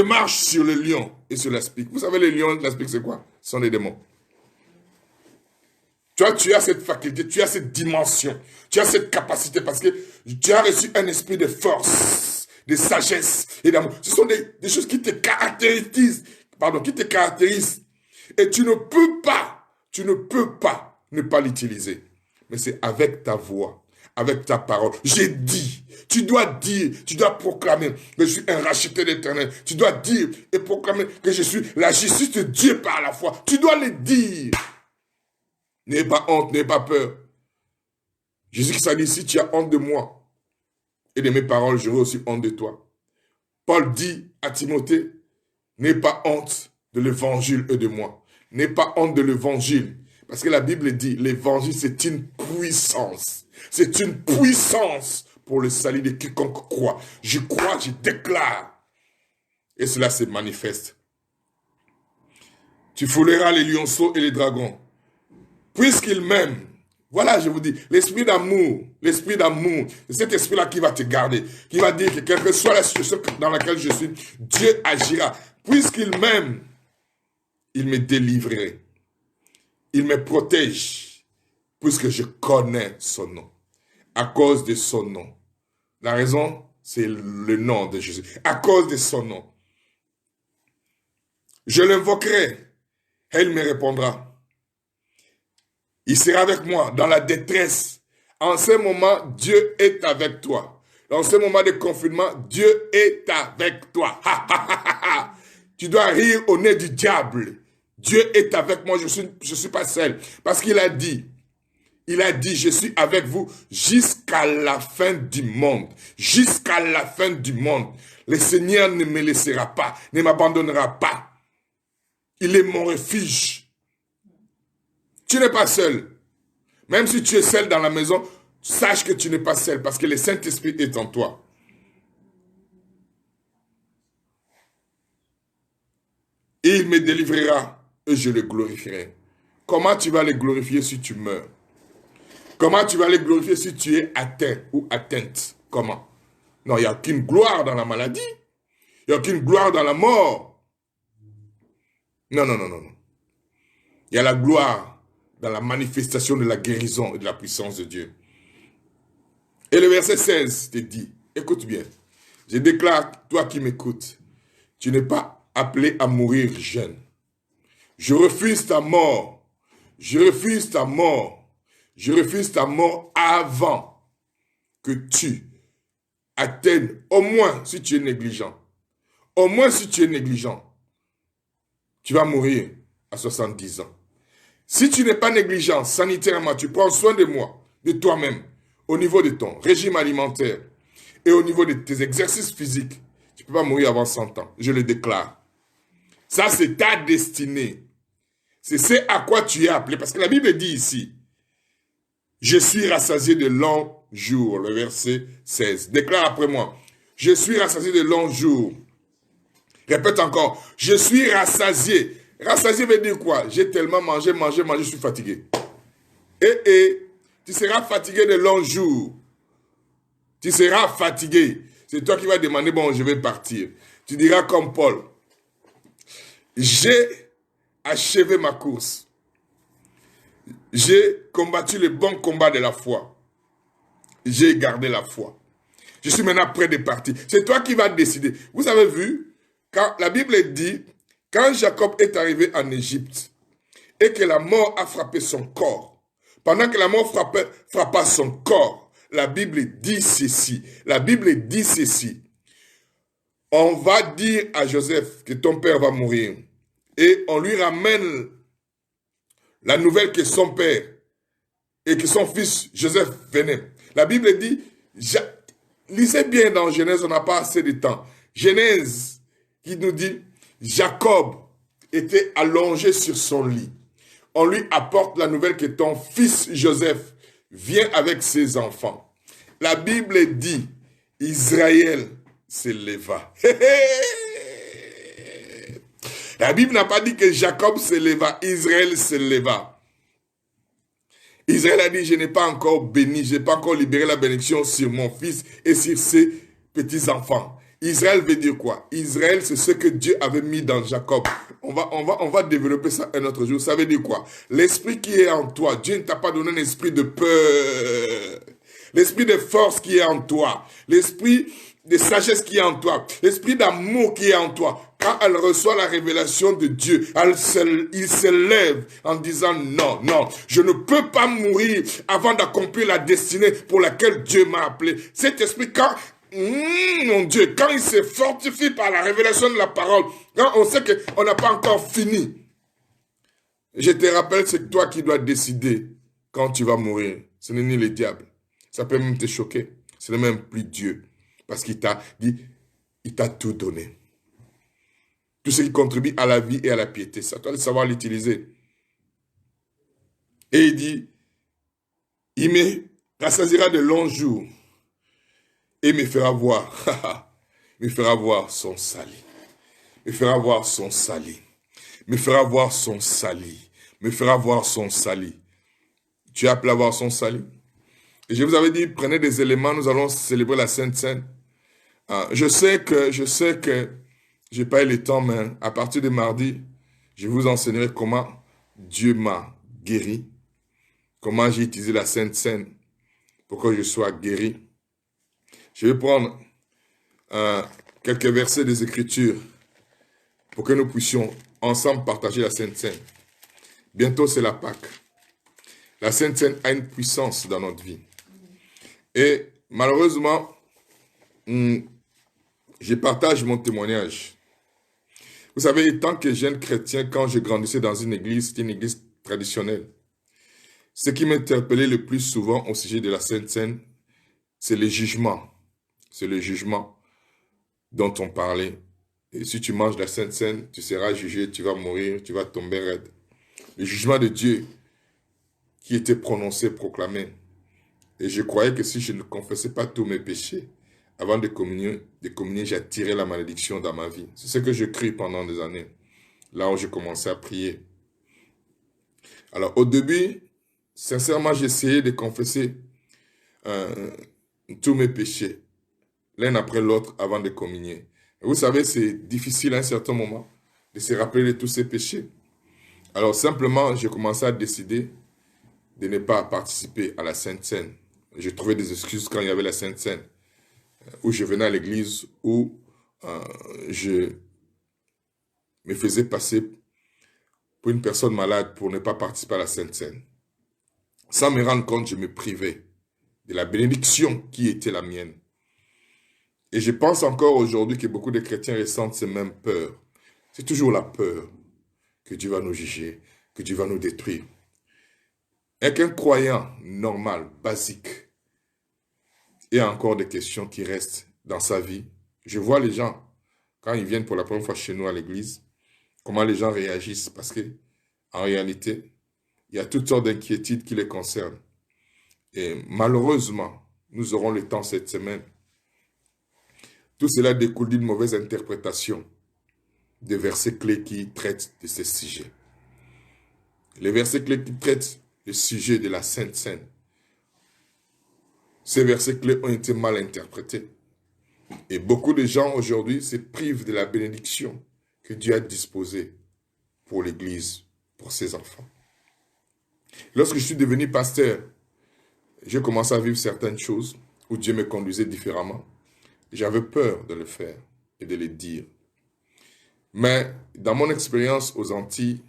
Speaker 1: marche sur le lion et sur l'aspic. Vous savez, les lions et l'aspic, c'est quoi? Ce sont des démons. Toi, tu as cette faculté, tu as cette dimension, tu as cette capacité parce que tu as reçu un esprit de force, de sagesse et d'amour. Ce sont des choses qui te caractérisent, Et tu ne peux pas ne pas l'utiliser. Mais c'est avec ta voix, avec ta parole. J'ai dit, tu dois dire, tu dois proclamer que je suis un racheté d'Éternel. Tu dois dire et proclamer que je suis la justice de Dieu par la foi. Tu dois le dire. N'aie pas honte, n'aie pas peur. Jésus-Christ a dit, si tu as honte de moi et de mes paroles, j'aurai aussi honte de toi. Paul dit à Timothée, n'aie pas honte de l'évangile et de moi. N'aie pas honte de l'évangile. Parce que la Bible dit, l'évangile c'est une puissance. C'est une puissance pour le salut de quiconque croit. Je crois, je déclare. Et cela se manifeste. Tu fouleras les lionceaux et les dragons. Puisqu'il m'aime. Voilà, je vous dis, l'esprit d'amour, c'est cet esprit-là qui va te garder, qui va dire que quelle que soit la situation dans laquelle je suis, Dieu agira. Puisqu'il m'aime, il me délivrerait. Il me protège, puisque je connais son nom. À cause de son nom. La raison, c'est le nom de Jésus. À cause de son nom. Je l'invoquerai, et il me répondra. Il sera avec moi dans la détresse. En ce moment, Dieu est avec toi. Dans ce moment de confinement, Dieu est avec toi. Tu dois rire au nez du diable. Dieu est avec moi, je suis pas seul. Parce qu'il a dit, je suis avec vous jusqu'à la fin du monde. Jusqu'à la fin du monde. Le Seigneur ne me laissera pas, ne m'abandonnera pas. Il est mon refuge. Tu n'es pas seul. Même si tu es seul dans la maison, sache que tu n'es pas seul parce que le Saint-Esprit est en toi. Et il me délivrera et je le glorifierai. Comment tu vas le glorifier si tu meurs? Comment tu vas le glorifier si tu es atteint ou atteinte? Comment? Non, il n'y a aucune gloire dans la maladie. Il n'y a aucune gloire dans la mort. Non. Il y a la gloire dans la manifestation de la guérison et de la puissance de Dieu. Et le verset 16 te dit, écoute bien, je déclare, toi qui m'écoutes, tu n'es pas appelé à mourir jeune. Je refuse ta mort. Je refuse ta mort. Je refuse ta mort avant que tu atteignes, au moins si tu es négligent. Au moins si tu es négligent, tu vas mourir à 70 ans. Si tu n'es pas négligent sanitairement, tu prends soin de moi, de toi-même, au niveau de ton régime alimentaire et au niveau de tes exercices physiques, tu ne peux pas mourir avant 100 ans. Je le déclare. Ça, c'est ta destinée. C'est ce à quoi tu es appelé. Parce que la Bible dit ici, je suis rassasié de jours. Le verset 16. Déclare après moi. Je suis rassasié de longs jours. Répète encore. Je suis rassasié. Rassasié veut dire quoi? J'ai tellement mangé, je suis fatigué. Et tu seras fatigué de longs jours. Tu seras fatigué. C'est toi qui vas demander, bon, je vais partir. Tu diras comme Paul. J'ai achevé ma course. J'ai combattu le bon combat de la foi. J'ai gardé la foi. Je suis maintenant prêt de partir. C'est toi qui vas décider. Vous avez vu, quand la Bible dit, quand Jacob est arrivé en Égypte et que la mort a frappé son corps, pendant que la mort frappa son corps, la Bible dit ceci. La Bible dit ceci. On va dire à Joseph que ton père va mourir. Et on lui ramène la nouvelle que son père et que son fils Joseph venait. La Bible dit, lisez bien dans Genèse, on n'a pas assez de temps. Genèse qui nous dit, Jacob était allongé sur son lit. On lui apporte la nouvelle que ton fils Joseph vient avec ses enfants. La Bible dit, Israël se leva. La Bible n'a pas dit que Jacob se leva, Israël se leva. Israël a dit, je n'ai pas encore béni, je n'ai pas encore libéré la bénédiction sur mon fils et sur ses petits-enfants. Israël veut dire quoi? Israël, c'est ce que Dieu avait mis dans Jacob. On va développer ça un autre jour. Ça veut dire quoi? L'esprit qui est en toi, Dieu ne t'a pas donné un esprit de peur. L'esprit de force qui est en toi. L'esprit de sagesse qui est en toi. L'esprit d'amour qui est en toi. Quand elle reçoit la révélation de Dieu, il se lève en disant non, non, je ne peux pas mourir avant d'accomplir la destinée pour laquelle Dieu m'a appelé. Cet esprit, quand, mon Dieu, quand il se fortifie par la révélation de la parole, quand on sait qu'on n'a pas encore fini, je te rappelle, c'est toi qui dois décider quand tu vas mourir. Ce n'est ni le diable. Ça peut même te choquer. Ce n'est même plus Dieu. Parce qu'il t'a dit, il t'a tout donné. Tout ce qui contribue à la vie et à la piété. C'est à toi de savoir l'utiliser. Et il dit, il me rassasiera de longs jours et me fera voir, me fera voir son salut. Me fera voir son salut. Me fera voir son salut. Me fera voir son salut. Tu es appelé à voir son salut. Et je vous avais dit, prenez des éléments, nous allons célébrer la Sainte Seine. Je sais que je n'ai pas eu le temps, mais à partir de mardi, je vous enseignerai comment Dieu m'a guéri, comment j'ai utilisé la Sainte Seine pour que je sois guéri. Je vais prendre quelques versets des Écritures pour que nous puissions ensemble partager la Sainte Seine. Bientôt, c'est la Pâque. La Sainte Seine a une puissance dans notre vie. Et malheureusement, je partage mon témoignage. Vous savez, en tant que jeune chrétien, quand je grandissais dans une église, c'était une église traditionnelle. Ce qui m'interpellait le plus souvent au sujet de la Sainte Seine, c'est le jugement. C'est le jugement dont on parlait. Et si tu manges la Sainte Seine, tu seras jugé, tu vas mourir, tu vas tomber raide. Le jugement de Dieu qui était prononcé, proclamé. Et je croyais que si je ne confessais pas tous mes péchés, avant de communier, j'attirais la malédiction dans ma vie. C'est ce que je crie pendant des années. Là où j'ai commencé à prier. Alors au début, sincèrement, j'essayais de confesser tous mes péchés, l'un après l'autre, avant de communier. Et vous savez, c'est difficile à un certain moment de se rappeler de tous ces péchés. Alors simplement, j'ai commencé à décider de ne pas participer à la Sainte Seine. J'ai trouvé des excuses quand il y avait la Sainte Seine, où je venais à l'église, où je me faisais passer pour une personne malade pour ne pas participer à la Sainte Seine. Sans me rendre compte, je me privais de la bénédiction qui était la mienne. Et je pense encore aujourd'hui que beaucoup de chrétiens ressentent ces mêmes peurs. C'est toujours la peur que Dieu va nous juger, que Dieu va nous détruire. Et qu'un croyant normal, basique, il y a encore des questions qui restent dans sa vie. Je vois les gens, quand ils viennent pour la première fois chez nous à l'église, comment les gens réagissent. Parce que, en réalité, il y a toutes sortes d'inquiétudes qui les concernent. Et malheureusement, nous aurons le temps cette semaine. Tout cela découle d'une mauvaise interprétation des versets clés qui traitent de ces sujets. Les versets clés qui traitent le sujet de la Sainte Seine. Ces versets clés ont été mal interprétés. Et beaucoup de gens aujourd'hui se privent de la bénédiction que Dieu a disposée pour l'Église, pour ses enfants. Lorsque je suis devenu pasteur, j'ai commencé à vivre certaines choses où Dieu me conduisait différemment. J'avais peur de le faire et de le dire. Mais dans mon expérience aux Antilles,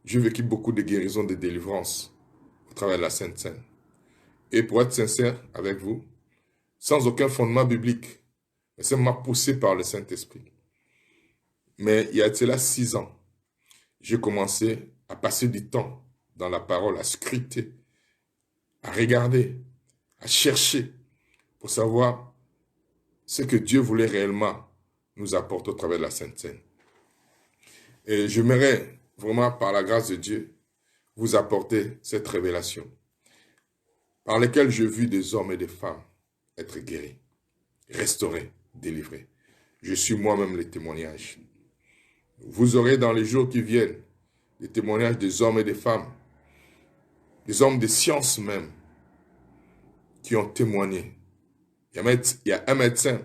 Speaker 1: j'ai vécu beaucoup de guérisons, de délivrances au travers de la Sainte Seine. Et pour être sincère avec vous, sans aucun fondement biblique, mais seulement poussé par le Saint-Esprit. Mais il y a cela 6 ans, j'ai commencé à passer du temps dans la parole, à scruter, à regarder, à chercher pour savoir ce que Dieu voulait réellement nous apporter au travers de la Sainte Seine. Et j'aimerais vraiment, par la grâce de Dieu, vous apporter cette révélation par laquelle j'ai vu des hommes et des femmes être guéris, restaurés, délivrés. Je suis moi-même le témoignage. Vous aurez dans les jours qui viennent des témoignages des hommes et des femmes, des hommes de science même, qui ont témoigné. Il y a un médecin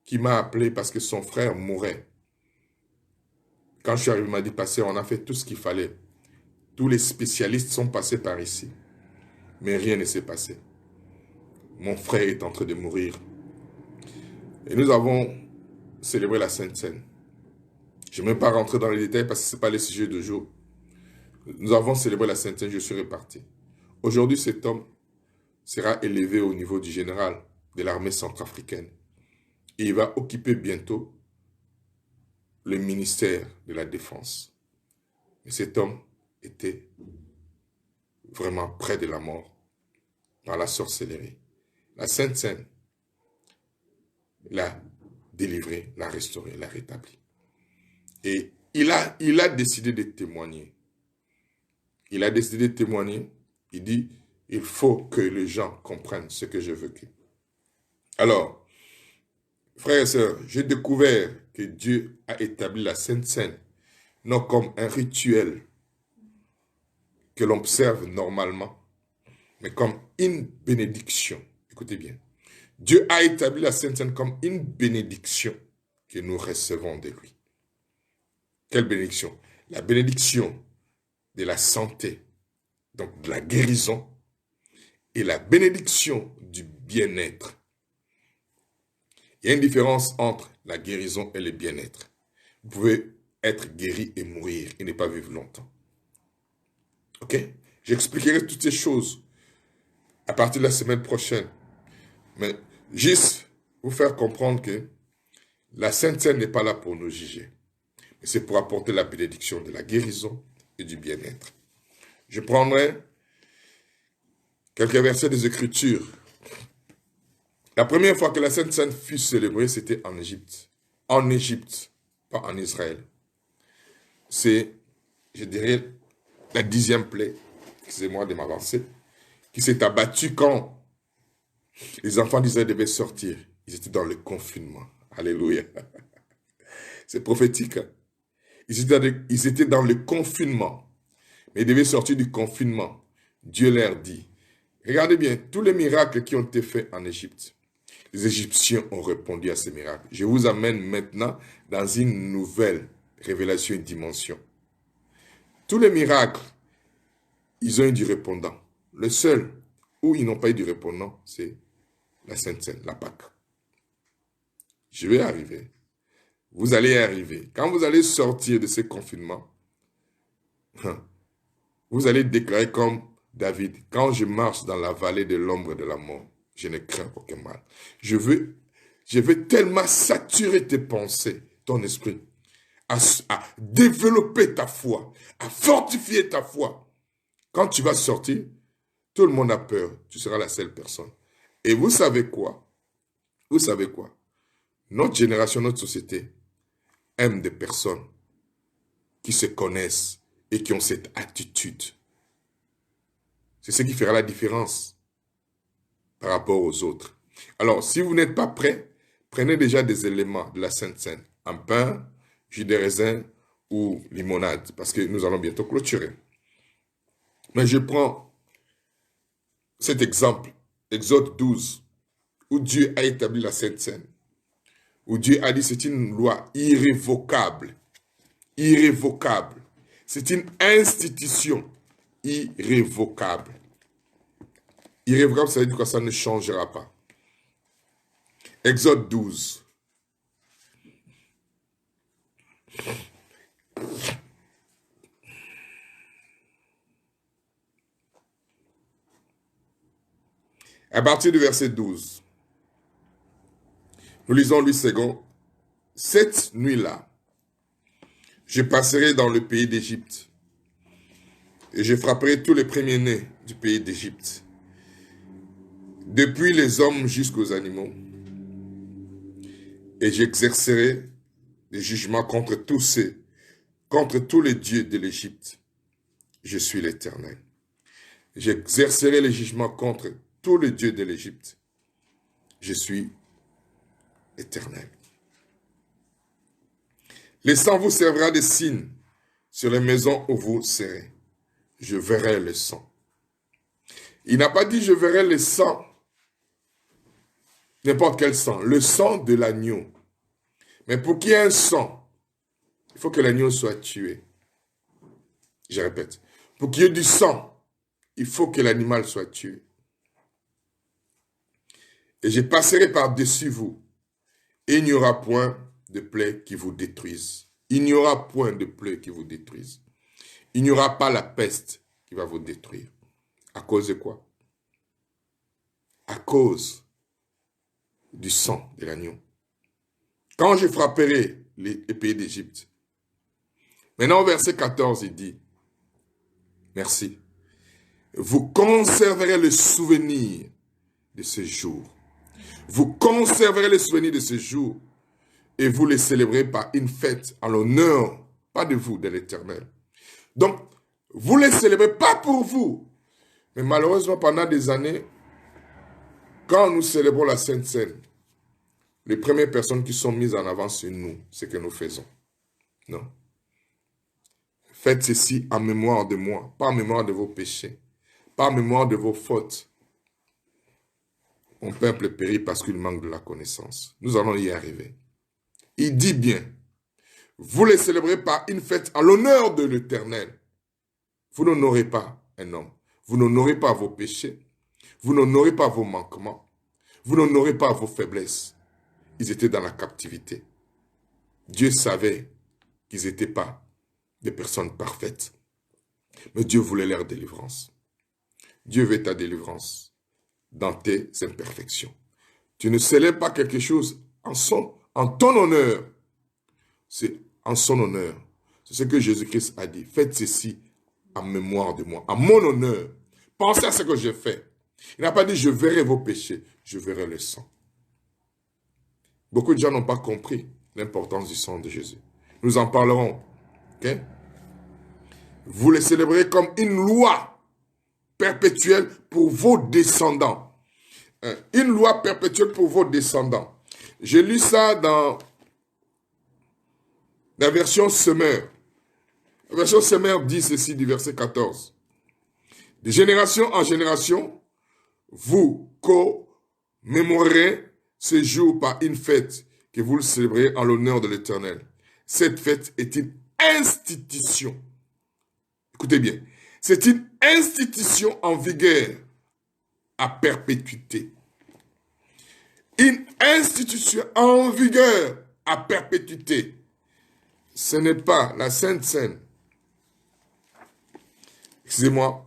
Speaker 1: qui m'a appelé parce que son frère mourait. Quand je suis arrivé, il m'a dit, pasteur, on a fait tout ce qu'il fallait. Tous les spécialistes sont passés par ici. Mais rien ne s'est passé. Mon frère est en train de mourir. Et nous avons célébré la Sainte Seine. Je ne vais même pas rentrer dans les détails parce que ce n'est pas le sujet de jour. Nous avons célébré la Sainte Seine, je suis reparti. Aujourd'hui, cet homme sera élevé au niveau du général de l'armée centrafricaine. Et il va occuper bientôt le ministère de la Défense. Mais cet homme était vraiment près de la mort par la sorcellerie. La Sainte Seine l'a délivré, l'a restauré, l'a rétabli. Et il a décidé de témoigner. Il a décidé de témoigner. Il dit, il faut que les gens comprennent ce que j'ai vécu. Alors, frères et sœurs, j'ai découvert que Dieu a établi la Sainte Seine, non comme un rituel que l'on observe normalement, mais comme une bénédiction. Écoutez bien. Dieu a établi la Sainte Seine comme une bénédiction que nous recevons de lui. Quelle bénédiction? La bénédiction de la santé, donc de la guérison, et la bénédiction du bien-être. Il y a une différence entre la guérison et le bien-être. Vous pouvez être guéri et mourir et ne pas vivre longtemps. Ok? J'expliquerai toutes ces choses à partir de la semaine prochaine. Mais juste vous faire comprendre que la Sainte Seine n'est pas là pour nous juger. Mais c'est pour apporter la bénédiction de la guérison et du bien-être. Je prendrai quelques versets des Écritures. La première fois que la Sainte Seine fut célébrée, c'était en Égypte. En Égypte, pas en Israël. C'est, je dirais, la 10e plaie, excusez-moi de m'avancer, qui s'est abattue quand les enfants d'Israël devaient sortir. Ils étaient dans le confinement. Alléluia. C'est prophétique. Hein? Ils étaient dans le confinement. Mais ils devaient sortir du confinement. Dieu leur dit, regardez bien, tous les miracles qui ont été faits en Égypte, les Égyptiens ont répondu à ces miracles. Je vous amène maintenant dans une nouvelle révélation et dimension. Tous les miracles, ils ont eu du répondant. Le seul où ils n'ont pas eu du répondant, c'est la Sainte Seine, la Pâque. Je vais arriver. Vous allez arriver. Quand vous allez sortir de ce confinement, vous allez déclarer comme David, quand je marche dans la vallée de l'ombre de la mort, je ne crains aucun mal. Je veux tellement saturer tes pensées, ton esprit, à développer ta foi, à fortifier ta foi. Quand tu vas sortir, tout le monde a peur. Tu seras la seule personne. Et vous savez quoi? Vous savez quoi? Notre génération, notre société aime des personnes qui se connaissent et qui ont cette attitude. C'est ce qui fera la différence. par rapport aux autres. Alors, si vous n'êtes pas prêt, prenez déjà des éléments de la Sainte Seine. Un pain, jus de raisin ou limonade, parce que nous allons bientôt clôturer. Mais je prends cet exemple, Exode 12, où Dieu a établi la Sainte Seine, où Dieu a dit c'est une loi irrévocable, irrévocable. C'est une institution irrévocable. Irrévocable, ça veut dire quoi? Ça ne changera pas. Exode 12. À partir du verset 12, nous lisons Louis II. Cette nuit-là, je passerai dans le pays d'Égypte et je frapperai tous les premiers-nés du pays d'Égypte, depuis les hommes jusqu'aux animaux, et j'exercerai des jugements contre tous les dieux de l'Égypte. Je suis l'Éternel. J'exercerai les jugements contre tous les dieux de l'Égypte. Je suis Éternel. Le sang vous servira de signe sur les maisons où vous serez. Je verrai le sang. Il n'a pas dit je verrai le sang, n'importe quel sang, le sang de l'agneau. Mais pour qu'il y ait un sang, il faut que l'agneau soit tué. Je répète, pour qu'il y ait du sang, il faut que l'animal soit tué. Et je passerai par-dessus vous, et il n'y aura point de plaie qui vous détruise. Il n'y aura point de plaie qui vous détruise. Il n'y aura pas la peste qui va vous détruire. À cause de quoi? À cause du sang de l'agneau. Quand je frapperai les pays d'Égypte. Maintenant, au verset 14, il dit, merci. Vous conserverez le souvenir de ce jour. Vous conserverez le souvenir de ce jour et vous les célébrez par une fête en l'honneur, pas de vous, de l'Éternel. Donc, vous ne les célébrez pas pour vous. Mais malheureusement, pendant des années, quand nous célébrons la Sainte Seine, les premières personnes qui sont mises en avant, c'est nous, ce que nous faisons. Non. Faites ceci en mémoire de moi, pas en mémoire de vos péchés, pas en mémoire de vos fautes. Mon peuple périt parce qu'il manque de la connaissance. Nous allons y arriver. Il dit bien, vous les célébrez par une fête en l'honneur de l'Éternel. Vous n'honorez pas un homme. Vous n'honorez pas vos péchés. Vous n'honorez pas vos manquements. Vous n'honorez pas vos faiblesses. Ils étaient dans la captivité. Dieu savait qu'ils n'étaient pas des personnes parfaites. Mais Dieu voulait leur délivrance. Dieu veut ta délivrance dans tes imperfections. Tu ne célèbres pas quelque chose en ton honneur. C'est en son honneur. C'est ce que Jésus-Christ a dit. Faites ceci en mémoire de moi, en mon honneur. Pensez à ce que j'ai fait. Il n'a pas dit je verrai vos péchés, je verrai le sang. Beaucoup de gens n'ont pas compris l'importance du sang de Jésus. Nous en parlerons. Okay? Vous les célébrez comme une loi perpétuelle pour vos descendants. Une loi perpétuelle pour vos descendants. J'ai lu ça dans la version Semeur. La version Semeur dit ceci du verset 14. De génération en génération, vous commémorerez ce jour par une fête que vous le célébrez en l'honneur de l'Éternel. Cette fête est une institution. Écoutez bien. C'est une institution en vigueur à perpétuité. Une institution en vigueur à perpétuité. Ce n'est pas la Sainte Seine. Excusez-moi.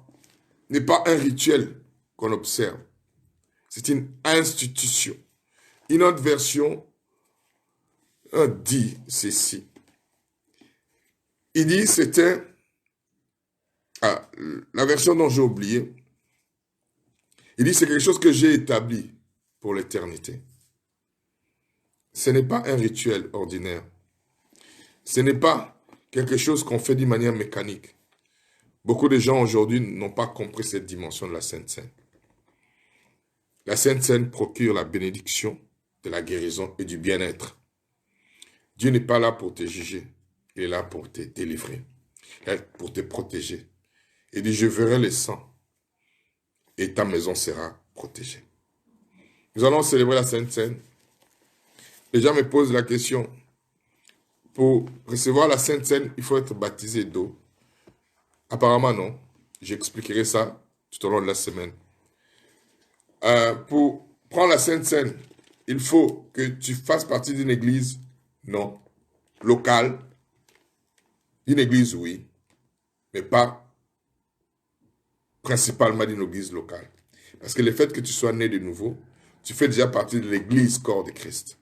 Speaker 1: N'est pas un rituel qu'on observe. C'est une institution. Une autre version dit ceci. Il dit c'était la version dont j'ai oublié. Il dit c'est quelque chose que j'ai établi pour l'éternité. Ce n'est pas un rituel ordinaire. Ce n'est pas quelque chose qu'on fait d'une manière mécanique. Beaucoup de gens aujourd'hui n'ont pas compris cette dimension de la Sainte Seine. La Sainte Seine procure la bénédiction de la guérison et du bien-être. Dieu n'est pas là pour te juger, il est là pour te délivrer, pour te protéger. Il dit, je verrai le sang et ta maison sera protégée. Nous allons célébrer la Sainte Seine. Les gens me posent la question, pour recevoir la Sainte Seine, il faut être baptisé d'eau. Apparemment non, j'expliquerai ça tout au long de la semaine. Pour prendre la Sainte Seine, il faut que tu fasses partie d'une église, non, locale. D'une église, oui, mais pas principalement d'une église locale. Parce que le fait que tu sois né de nouveau, tu fais déjà partie de l'église corps de Christ.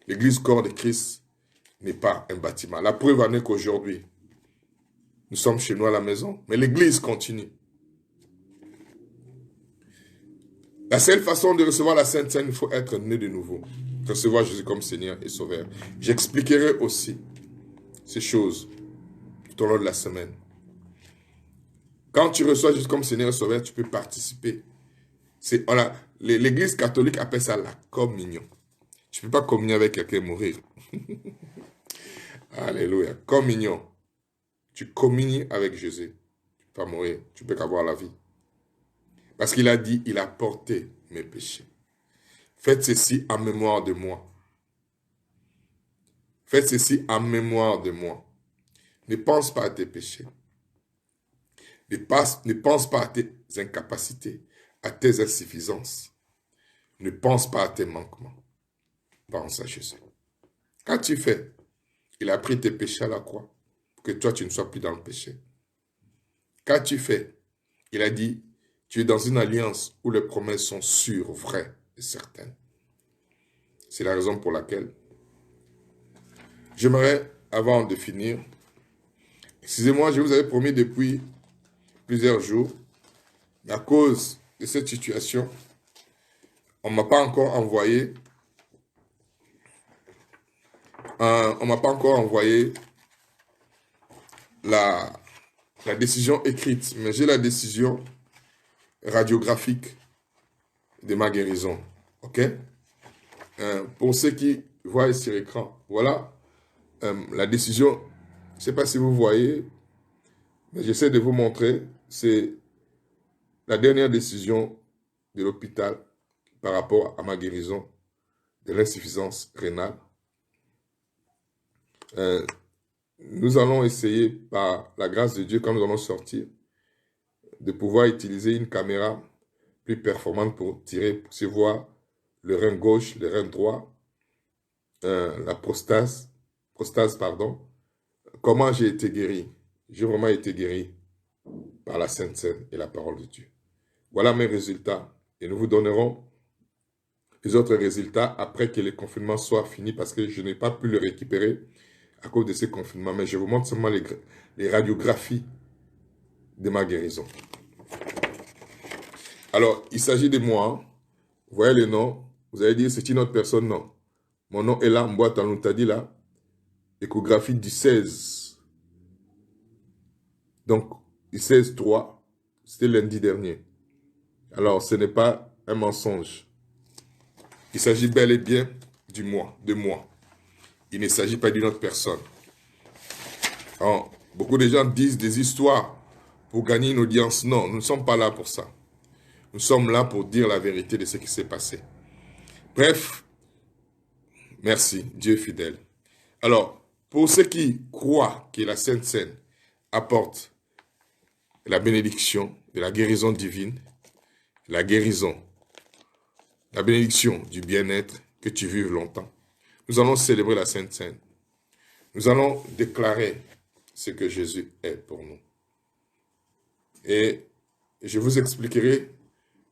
Speaker 1: L'église corps de Christ n'est pas un bâtiment. La preuve en est qu'aujourd'hui, nous sommes chez nous à la maison, mais l'église continue. La seule façon de recevoir la Sainte Seine, il faut être né de nouveau. Recevoir Jésus comme Seigneur et Sauveur. J'expliquerai aussi ces choses tout au long de la semaine. Quand tu reçois Jésus comme Seigneur et Sauveur, tu peux participer. L'église catholique appelle ça la communion. Tu ne peux pas communier avec quelqu'un et mourir. Alléluia. Communion. Tu communies avec Jésus. Tu ne peux pas mourir. Tu ne peux qu'avoir la vie. Parce qu'il a dit, il a porté mes péchés. Faites ceci en mémoire de moi. Faites ceci en mémoire de moi. Ne pense pas à tes péchés. Ne pense pas à tes incapacités, à tes insuffisances. Ne pense pas à tes manquements. Pense à Jésus. Quand tu fais, il a pris tes péchés à la croix, pour que toi, tu ne sois plus dans le péché. Quand tu fais, il a dit, tu es dans une alliance où les promesses sont sûres, vraies et certaines. C'est la raison pour laquelle j'aimerais, avant de finir, excusez-moi, je vous avais promis depuis plusieurs jours, mais à cause de cette situation, on ne m'a pas encore envoyé la décision écrite, mais j'ai la décision radiographique de ma guérison. OK? Pour ceux qui voient sur l'écran, voilà la décision. Je ne sais pas si vous voyez, mais j'essaie de vous montrer. C'est la dernière décision de l'hôpital par rapport à ma guérison de l'insuffisance rénale. Nous allons essayer, par la grâce de Dieu, quand nous allons sortir, de pouvoir utiliser une caméra plus performante pour tirer, pour se voir le rein gauche, le rein droit, la prostase, pardon. Comment j'ai été guéri? J'ai vraiment été guéri par la Sainte Seine et la parole de Dieu. Voilà mes résultats. Et nous vous donnerons les autres résultats après que le confinement soit fini, parce que je n'ai pas pu le récupérer à cause de ce confinement. Mais je vous montre seulement les radiographies de ma guérison. Alors, il s'agit de moi. Vous voyez le nom. Vous allez dire, c'est une autre personne. Non. Mon nom est là, Mboua Tanoutadi là. Échographie du 16. Donc, du 16-3, c'était lundi dernier. Alors, ce n'est pas un mensonge. Il s'agit bel et bien de moi. Il ne s'agit pas d'une autre personne. Alors, beaucoup de gens disent des histoires pour gagner une audience. Non, nous ne sommes pas là pour ça. Nous sommes là pour dire la vérité de ce qui s'est passé. Bref, merci, Dieu est fidèle. Alors, pour ceux qui croient que la Sainte Seine apporte la bénédiction de la guérison divine, la bénédiction du bien-être, que tu vives longtemps, nous allons célébrer la Sainte Seine. Nous allons déclarer ce que Jésus est pour nous. Et je vous expliquerai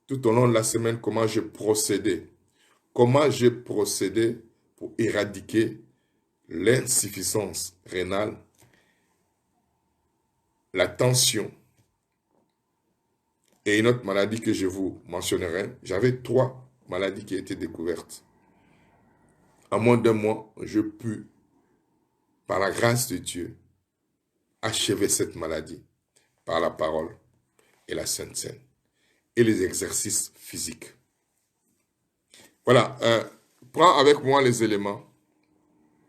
Speaker 1: tout au long de la semaine comment j'ai procédé. Comment j'ai procédé pour éradiquer l'insuffisance rénale, la tension et une autre maladie que je vous mentionnerai. J'avais 3 maladies qui étaient découvertes. En moins d'1 mois, je pus, par la grâce de Dieu, achever cette maladie par la parole et la Sainte Seine et les exercices physiques. Voilà, prends avec moi les éléments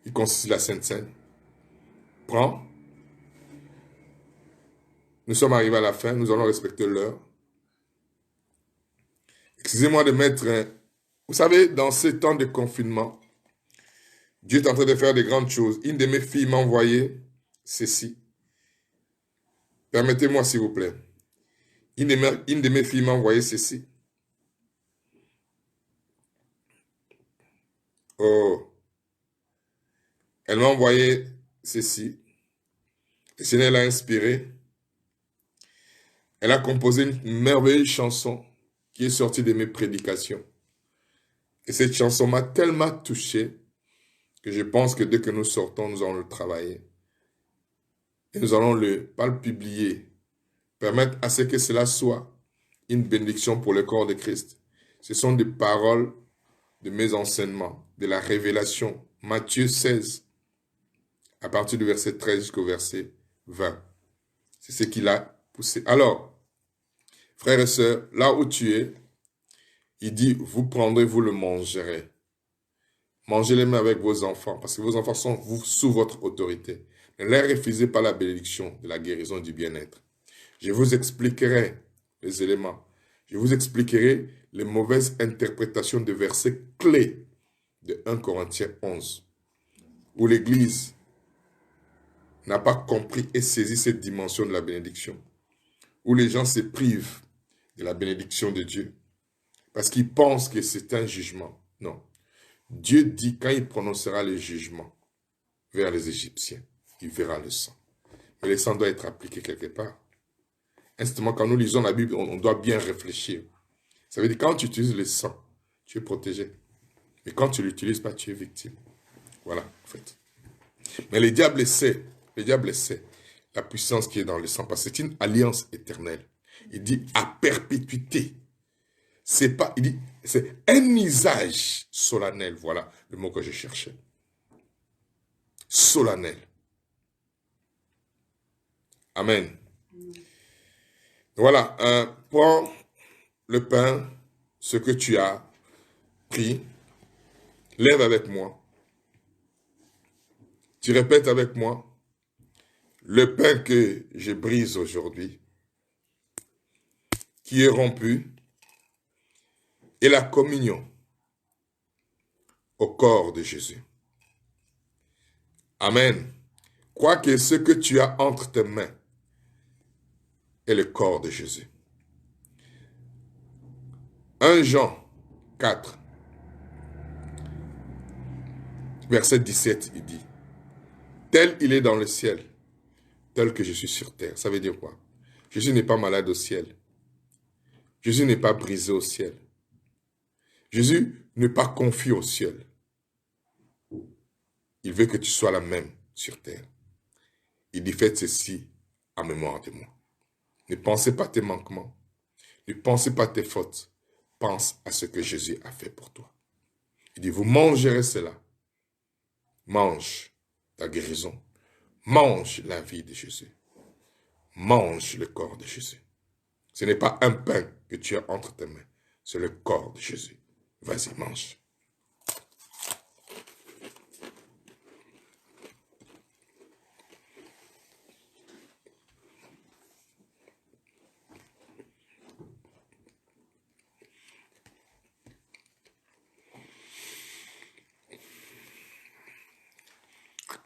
Speaker 1: qui constituent la Sainte Seine. Prends. Nous sommes arrivés à la fin, nous allons respecter l'heure. Excusez-moi de mettre, vous savez, dans ces temps de confinement, Dieu est en train de faire de grandes choses. Une de mes filles m'a envoyé ceci. Permettez-moi, s'il vous plaît. Une de mes filles m'a envoyé ceci. Oh. Elle m'a envoyé ceci. Le Seigneur l'a inspiré. Elle a composé une merveilleuse chanson qui est sortie de mes prédications. Et cette chanson m'a tellement touché que je pense que dès que nous sortons, nous allons le travailler. Et nous allons pas le publier, permettre à ce que cela soit une bénédiction pour le corps de Christ. Ce sont des paroles de mes enseignements, de la révélation. Matthieu 16, à partir du verset 13 jusqu'au verset 20. C'est ce qu'il a poussé. Alors, frères et sœurs, là où tu es, il dit, vous prendrez, vous le mangerez. Mangez-les même avec vos enfants, parce que vos enfants sont sous votre autorité. Ne les refusez pas la bénédiction de la guérison et du bien-être. Je vous expliquerai les éléments. Je vous expliquerai les mauvaises interprétations de versets clés de 1 Corinthiens 11, où l'Église n'a pas compris et saisi cette dimension de la bénédiction, où les gens se privent de la bénédiction de Dieu, parce qu'ils pensent que c'est un jugement. Non. Dieu dit, quand il prononcera le jugement vers les Égyptiens, il verra le sang. Mais le sang doit être appliqué quelque part. Instamment, quand nous lisons la Bible, on doit bien réfléchir. Ça veut dire que quand tu utilises le sang, tu es protégé. Mais quand tu ne l'utilises pas, tu es victime. Voilà, en fait. Mais le diable sait la puissance qui est dans le sang, parce que c'est une alliance éternelle. Il dit à perpétuité. C'est pas, il dit, c'est un usage solennel. Voilà le mot que je cherchais. Solennel. Amen. Voilà, prends le pain, ce que tu as pris, lève avec moi. Tu répètes avec moi, le pain que je brise aujourd'hui, qui est rompu, et la communion au corps de Jésus. Amen. Crois que ce que tu as entre tes mains est le corps de Jésus. 1 Jean 4, verset 17, il dit, tel il est dans le ciel, tel que je suis sur terre. Ça veut dire quoi? Jésus n'est pas malade au ciel. Jésus n'est pas brisé au ciel. Jésus n'est pas confus au ciel. Il veut que tu sois la même sur terre. Il dit, faites ceci en mémoire de moi. Ne pensez pas tes manquements. Ne pensez pas tes fautes. Pense à ce que Jésus a fait pour toi. Il dit, vous mangerez cela. Mange ta guérison. Mange la vie de Jésus. Mange le corps de Jésus. Ce n'est pas un pain que tu as entre tes mains. C'est le corps de Jésus. Vas-y, mange.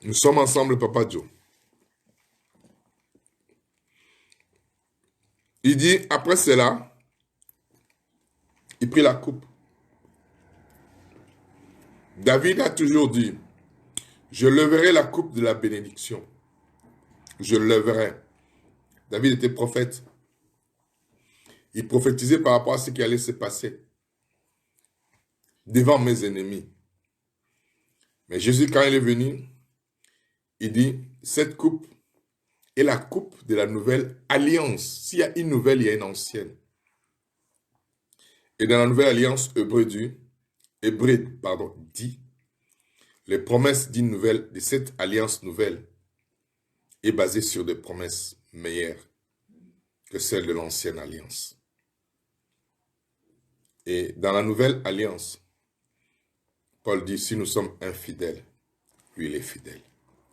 Speaker 1: Nous sommes ensemble, Papa Joe. Il dit, après cela, il prit la coupe. David a toujours dit, je leverai la coupe de la bénédiction. Je leverai. David était prophète. Il prophétisait par rapport à ce qui allait se passer devant mes ennemis. Mais Jésus, quand il est venu, il dit, cette coupe est la coupe de la nouvelle alliance. S'il y a une nouvelle, il y a une ancienne. Et dans la nouvelle alliance, Hébreu dit, les promesses d'une nouvelle, de cette alliance nouvelle, est basée sur des promesses meilleures que celles de l'ancienne alliance. Et dans la nouvelle alliance, Paul dit, si nous sommes infidèles, lui, il est fidèle.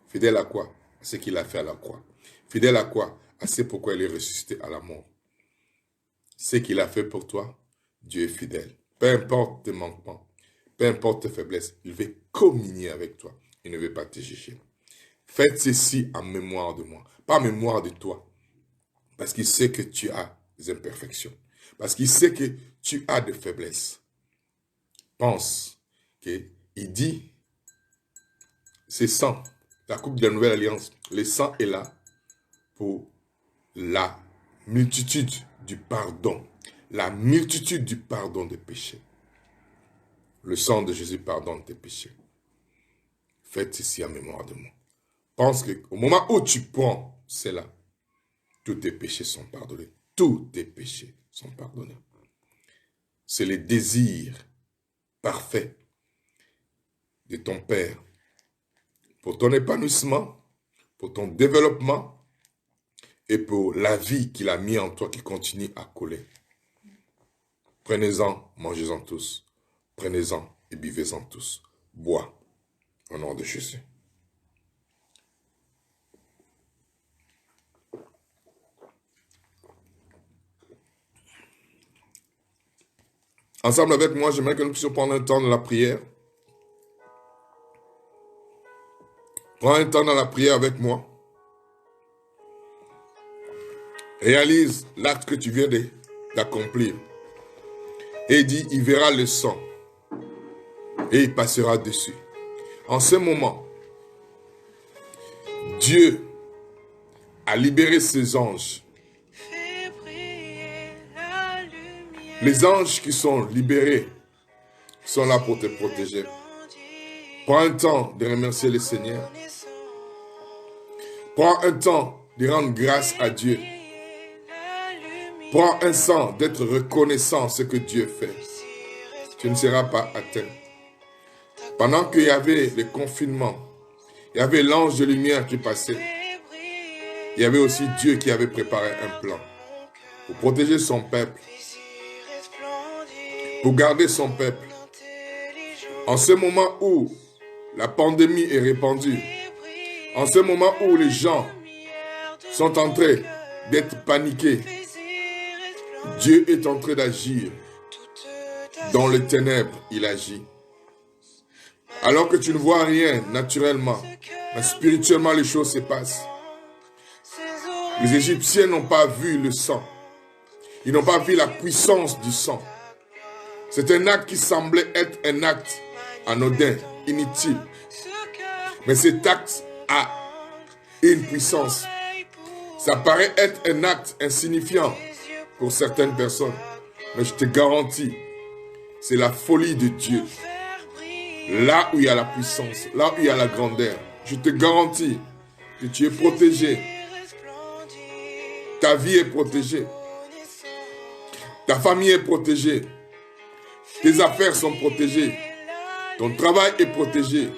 Speaker 1: Fidèle à quoi? À ce qu'il a fait à la croix. Fidèle à quoi? À ce pourquoi il est ressuscité à la mort. Ce qu'il a fait pour toi, Dieu est fidèle. Peu importe tes manquements, peu importe tes faiblesses, il veut communier avec toi. Il ne veut pas te juger. Faites ceci en mémoire de moi, pas en mémoire de toi. Parce qu'il sait que tu as des imperfections. Parce qu'il sait que tu as des faiblesses. Pense qu'il dit, c'est sang, la coupe de la nouvelle alliance. Le sang est là pour la multitude du pardon. La multitude du pardon des péchés. Le sang de Jésus pardonne tes péchés. Faites ceci en mémoire de moi. Pense qu'au moment où tu prends cela, tous tes péchés sont pardonnés. Tous tes péchés sont pardonnés. C'est le désir parfait de ton Père pour ton épanouissement, pour ton développement et pour la vie qu'il a mis en toi qui continue à couler. Prenez-en, mangez-en tous. Prenez-en et buvez-en tous. Bois au nom de Jésus. Ensemble avec moi, j'aimerais que nous puissions prendre un temps dans la prière. Prends un temps dans la prière avec moi. Réalise l'acte que tu viens d'accomplir. Et dis, il verra le sang. Et il passera dessus. En ce moment, Dieu a libéré ses anges. Les anges qui sont libérés sont là pour te protéger. Prends un temps de remercier le Seigneur. Prends un temps de rendre grâce à Dieu. Prends un temps d'être reconnaissant de ce que Dieu fait. Tu ne seras pas atteint. Pendant qu'il y avait le confinement, il y avait l'ange de lumière qui passait. Il y avait aussi Dieu qui avait préparé un plan pour protéger son peuple, pour garder son peuple. En ce moment où la pandémie est répandue, en ce moment où les gens sont en train d'être paniqués, Dieu est en train d'agir. Dans les ténèbres, il agit. Alors que tu ne vois rien naturellement, mais spirituellement les choses se passent. Les Égyptiens n'ont pas vu le sang. Ils n'ont pas vu la puissance du sang. C'est un acte qui semblait être un acte anodin, inutile. Mais cet acte a une puissance. Ça paraît être un acte insignifiant pour certaines personnes. Mais je te garantis, c'est la folie de Dieu. Là où il y a la puissance, là où il y a la grandeur, je te garantis que tu es protégé. Ta vie est protégée. Ta famille est protégée. Tes affaires sont protégées. Ton travail est protégé.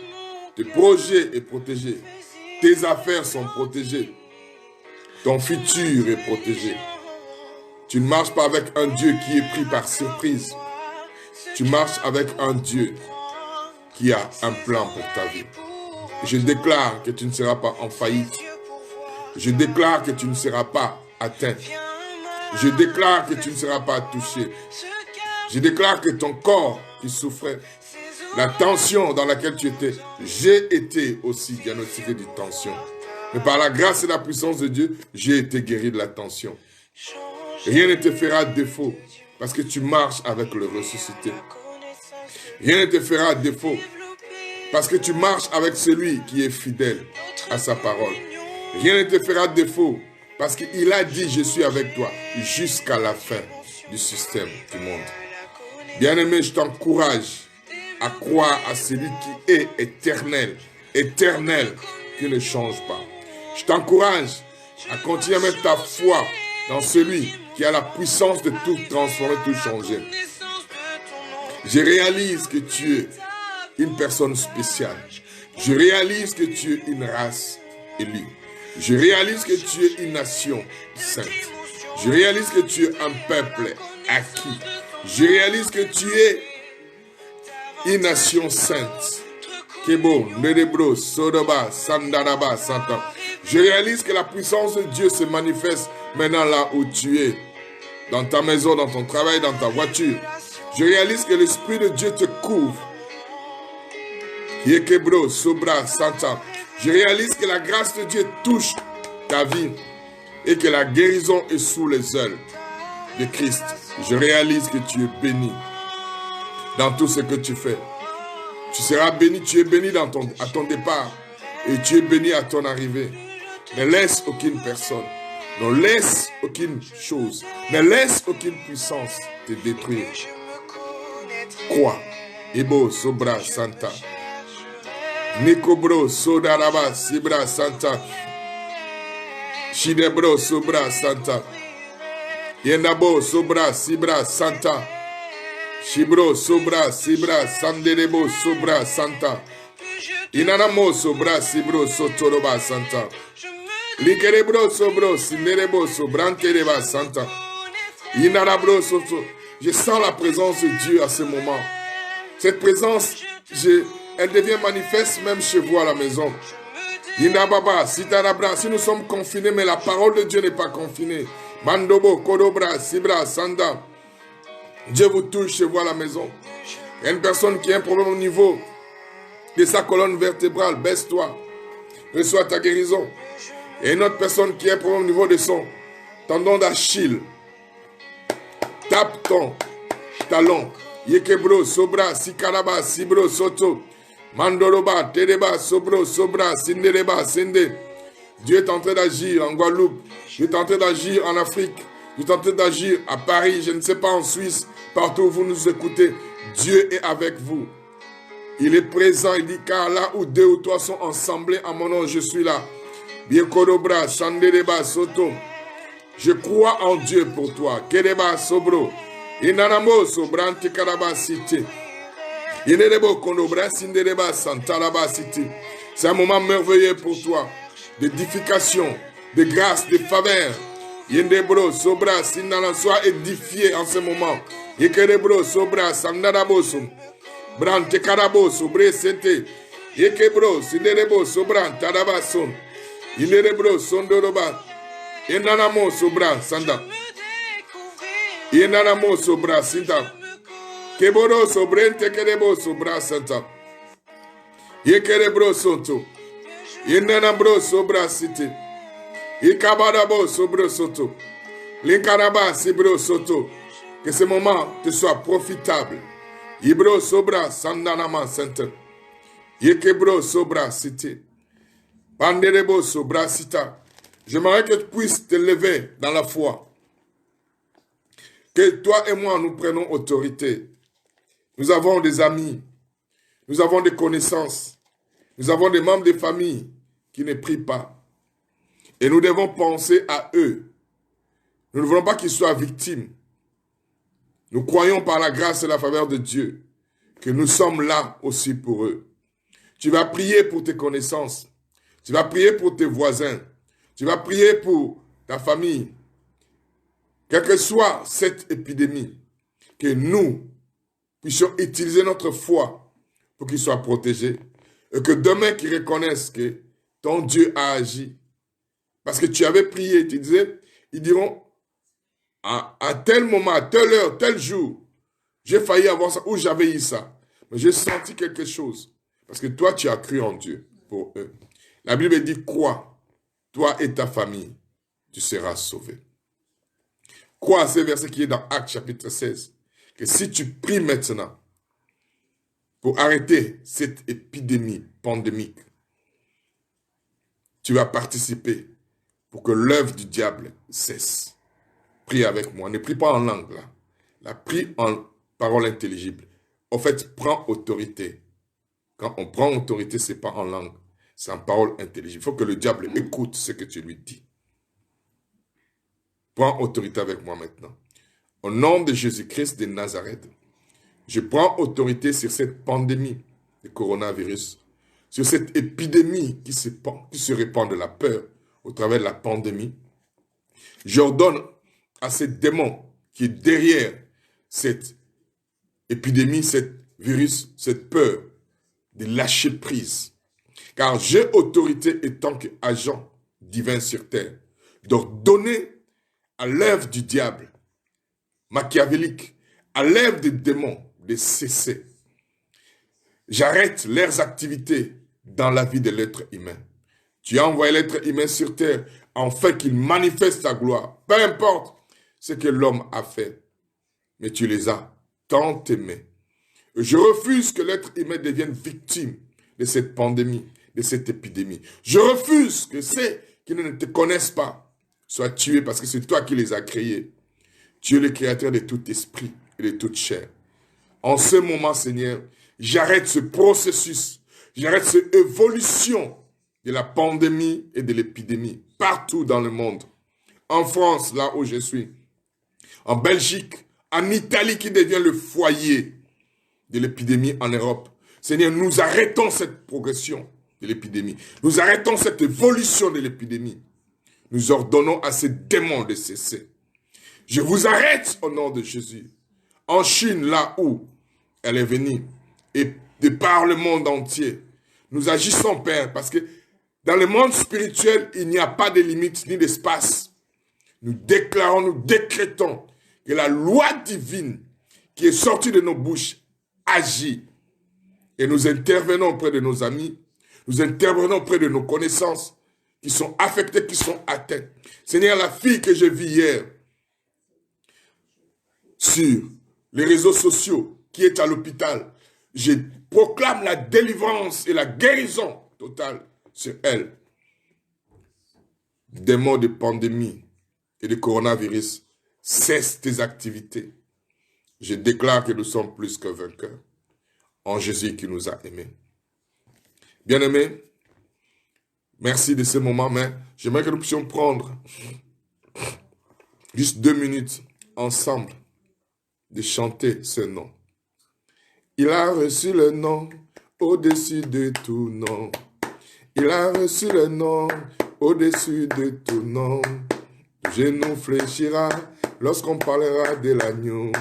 Speaker 1: Tes projets sont protégés. Tes affaires sont protégées. Ton futur est protégé. Tu ne marches pas avec un Dieu qui est pris par surprise. Tu marches avec un Dieu qui a un plan pour ta vie. Je déclare que tu ne seras pas en faillite. Je déclare que tu ne seras pas atteint. Je déclare que tu ne seras pas touché. Je déclare que ton corps qui souffrait, la tension dans laquelle tu étais, j'ai été aussi diagnostiqué de tension. Mais par la grâce et la puissance de Dieu, j'ai été guéri de la tension. Rien ne te fera défaut parce que tu marches avec le ressuscité. Rien ne te fera défaut parce que tu marches avec celui qui est fidèle à sa parole. Rien ne te fera défaut parce qu'il a dit je suis avec toi jusqu'à la fin du système du monde. Bien-aimé, je t'encourage à croire à celui qui est éternel, éternel, qui ne change pas. Je t'encourage à continuer à mettre ta foi dans celui qui a la puissance de tout transformer, tout changer. Je réalise que tu es une personne spéciale. Je réalise que tu es une race élue. Je réalise que tu es une nation sainte. Je réalise que tu es un peuple acquis. Je réalise que tu es une nation sainte. Kebo, Nedebro, Sodoba, Sandaraba, Santa. Je réalise que la puissance de Dieu se manifeste maintenant là où tu es. Dans ta maison, dans ton travail, dans ta voiture. Je réalise que l'Esprit de Dieu te couvre. Yekebro, Sobra, Santa. Je réalise que la grâce de Dieu touche ta vie et que la guérison est sous les ailes de Christ. Je réalise que tu es béni dans tout ce que tu fais. Tu seras béni, tu es béni à ton départ et tu es béni à ton arrivée. Ne laisse aucune personne, ne laisse aucune chose, ne laisse aucune puissance te détruire. Quoi? Ebo, Sobra, Santa. Nikobro, Sodaraba, Sibra, Santa. Shidebro, Sobra, Santa. Yenabo, Sobra, Sibra, Santa. Shibro, Sobra, Sibra, Sanderebo, Sobra, Santa. Inanamo, Sobra, Sibro, Sotoroba, Santa. Likerebro, Sobro, Sinderebo, Sobrantereba, Santa. Inanabro, Soto. Je sens la présence de Dieu à ce moment. Cette présence, elle devient manifeste même chez vous à la maison. Inababa, Sitarabra, si nous sommes confinés, mais la parole de Dieu n'est pas confinée. Mandobo, Kodobra, Sibra, Sanda. Dieu vous touche chez vous à la maison. Il y a une personne qui a un problème au niveau de sa colonne vertébrale. Baisse-toi. Reçois ta guérison. Il y a une autre personne qui a un problème au niveau de son tendon d'Achille. Tape ton talon. Yekebro, Sobra, Sikaraba, Sibro, Soto. Mandoroba, Tereba, Sobro, Sobra, Sindereba, Sinde. Dieu est en train d'agir en Guadeloupe. Dieu est en train d'agir en Afrique. Dieu est en train d'agir à Paris, je ne sais pas, en Suisse. Partout où vous nous écoutez, Dieu est avec vous. Il est présent, il dit, car là où 2 ou 3 sont ensemblés en mon nom, je suis là. Biekodobra, Sandereba, Soto. Je crois en Dieu pour toi. Kedeba, Sobro. Inanamo, Sobrante, Karaba, Cité. Inedebo, Kondobra, Sindereba, Santalaba, Cité. C'est un moment merveilleux pour toi. D'édification, de grâce, de faveur. Yendebro, Sobra, Sindana, sois édifié en ce moment. Yekerebro, Sobra, Sandanaboso. Brante Karabo, Sobre, Sente. Yekebro, Sinderebo, Sobra, Tadabason. Yendebro, Sondoroba. Yenanamo, Sobra, Sanda. Yenanamo, Sobra, Sinta. Keboro, Sobrente, Kerebo, Sobra, Santa. Yekerebro, Sonto. Yenanabro, Sobra, Cité. Ikabadabo, Sobro, Soto. Linkaraba, Sibro, Soto. Que ce moment te soit profitable. Ibro, Sobra, Sandanama, Center. Yekebro, Sobra, Cité. Panderebo, Sobra, Sita. J'aimerais que tu puisses te lever dans la foi. Que toi et moi, nous prenons autorité. Nous avons des amis. Nous avons des connaissances. Nous avons des membres de famille qui ne prient pas. Et nous devons penser à eux. Nous ne voulons pas qu'ils soient victimes. Nous croyons par la grâce et la faveur de Dieu que nous sommes là aussi pour eux. Tu vas prier pour tes connaissances. Tu vas prier pour tes voisins. Tu vas prier pour ta famille. Quelle que soit cette épidémie, que nous puissions utiliser notre foi pour qu'ils soient protégés. Et que demain qu'ils reconnaissent que ton Dieu a agi. Parce que tu avais prié, tu disais, ils diront, à tel moment, à telle heure, tel jour, j'ai failli avoir ça, ou j'avais eu ça. Mais j'ai senti quelque chose. Parce que toi, tu as cru en Dieu pour eux. La Bible dit, crois, toi et ta famille, tu seras sauvé. Crois à ce verset qui est dans Actes chapitre 16, que si tu pries maintenant pour arrêter cette épidémie pandémique, tu vas participer pour que l'œuvre du diable cesse. Prie avec moi. Ne prie pas en langue, là. La prie en parole intelligible. En fait, prends autorité. Quand on prend autorité, ce n'est pas en langue. C'est en parole intelligible. Il faut que le diable écoute ce que tu lui dis. Prends autorité avec moi maintenant. Au nom de Jésus-Christ de Nazareth, je prends autorité sur cette pandémie de coronavirus, sur cette épidémie qui se répand de la peur au travers de la pandémie. J'ordonne à ce démon qui est derrière cette épidémie, cette virus, cette peur de lâcher prise. Car j'ai autorité en tant qu'agent divin sur terre d'ordonner à l'œuvre du diable, machiavélique, à l'œuvre des démons, de cesser. J'arrête leurs activités dans la vie de l'être humain. Tu as envoyé l'être humain sur terre en fait qu'il manifeste ta gloire. Peu importe ce que l'homme a fait, mais tu les as tant aimés. Je refuse que l'être humain devienne victime de cette pandémie, de cette épidémie. Je refuse que ceux qui ne te connaissent pas soient tués parce que c'est toi qui les as créés. Tu es le créateur de tout esprit et de toute chair. En ce moment, Seigneur, j'arrête ce processus, j'arrête cette évolution de la pandémie et de l'épidémie partout dans le monde. En France, là où je suis, en Belgique, en Italie qui devient le foyer de l'épidémie en Europe. Seigneur, nous arrêtons cette progression de l'épidémie. Nous arrêtons cette évolution de l'épidémie. Nous ordonnons à ces démons de cesser. Je vous arrête au nom de Jésus. En Chine, là où elle est venue, et de par le monde entier, nous agissons, Père, parce que dans le monde spirituel, il n'y a pas de limite ni d'espace. Nous déclarons, nous décrétons que la loi divine qui est sortie de nos bouches agit. Et nous intervenons auprès de nos amis, nous intervenons auprès de nos connaissances qui sont affectées, qui sont atteintes. Seigneur, la fille que je vis hier sur les réseaux sociaux, qui est à l'hôpital, je proclame la délivrance et la guérison totale sur elle. Démons de pandémie et de coronavirus, cesse tes activités. Je déclare que nous sommes plus que vainqueurs en Jésus qui nous a aimés. Bien-aimés, merci de ce moment, mais j'aimerais que nous puissions prendre juste 2 minutes ensemble de chanter ce nom. Il a reçu le nom au-dessus de tout nom. Il a reçu le nom au-dessus de tout nom. Le genou fléchira lorsqu'on parlera de l'agneau.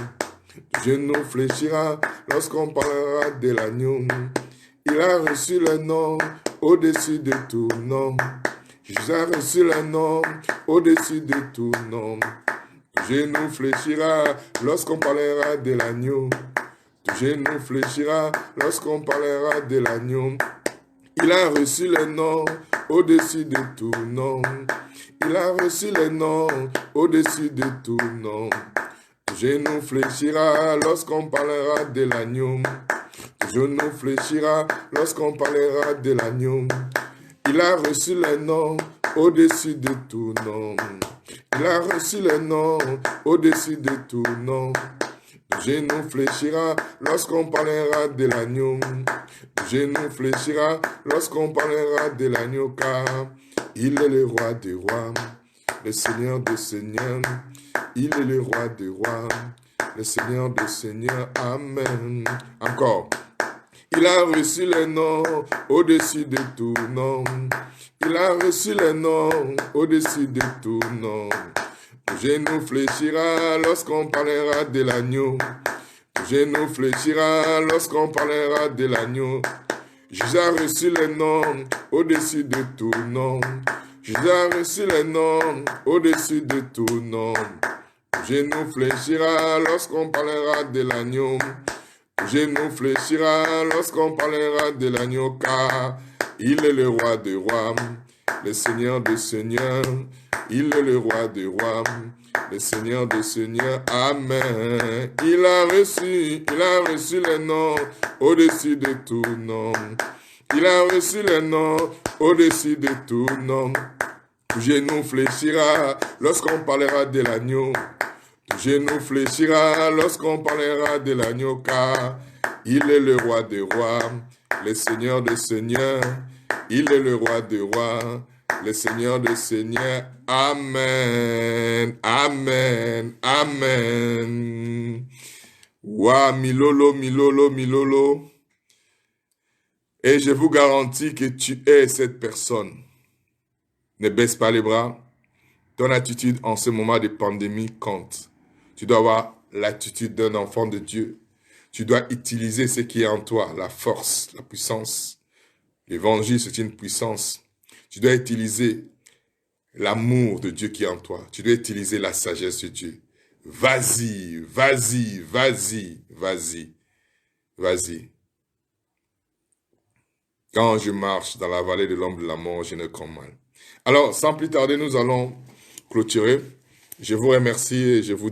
Speaker 1: Le genou fléchira lorsqu'on parlera de l'agneau. Il a reçu le nom au-dessus de tout nom. Jésus a reçu le nom au-dessus de tout nom. Le genou fléchira lorsqu'on parlera de l'agneau. Le genou fléchira lorsqu'on parlera de l'agneau. Il a reçu le nom au-dessus de tout nom. Il a reçu le nom au-dessus de tout nom. Le genou fléchira lorsqu'on parlera de l'agneau. Le genou fléchira lorsqu'on parlera de l'agneau. Il a reçu le nom au-dessus de tout nom. Il a reçu le nom au-dessus de tout nom. Le genou fléchira lorsqu'on parlera de l'agneau. Le genou fléchira lorsqu'on parlera de l'agneau, car il est le roi des rois, le Seigneur des seigneurs. Il est le roi des rois, le Seigneur des seigneurs. Amen. Encore. Il a reçu le nom au-dessus de tout nom. Il a reçu le nom au-dessus de tout nom. Le genou fléchira lorsqu'on parlera de l'agneau. Le genou fléchira lorsqu'on parlera de l'agneau. Jésus a reçu le nom au-dessus de tout nom. Jésus a reçu le nom au-dessus de tout nom. Le genou fléchira lorsqu'on parlera de l'agneau. Le genou fléchira lorsqu'on parlera de l'agneau, car il est le roi des rois, le Seigneur des seigneurs. Il est le roi des rois, le Seigneur des seigneurs. Amen. Il a reçu le nom au-dessus de tout nom. Il a reçu le nom au-dessus de tout nom. Le genou fléchira lorsqu'on parlera de l'agneau. Le genou fléchira lorsqu'on parlera de l'agneau, car il est le roi des rois, le Seigneur des seigneurs. Il est le roi des rois, le Seigneur des seigneurs. Amen. Amen. Amen. Wa milolo, milolo, milolo. Et je vous garantis que tu es cette personne. Ne baisse pas les bras. Ton attitude en ce moment de pandémie compte. Tu dois avoir l'attitude d'un enfant de Dieu. Tu dois utiliser ce qui est en toi, la force, la puissance. L'évangile, c'est une puissance. Tu dois utiliser l'amour de Dieu qui est en toi. Tu dois utiliser la sagesse de Dieu. Vas-y, vas-y, vas-y, vas-y, vas-y. Quand je marche dans la vallée de l'ombre de la mort, je ne crains mal. Alors, sans plus tarder, nous allons clôturer. Je vous remercie et je vous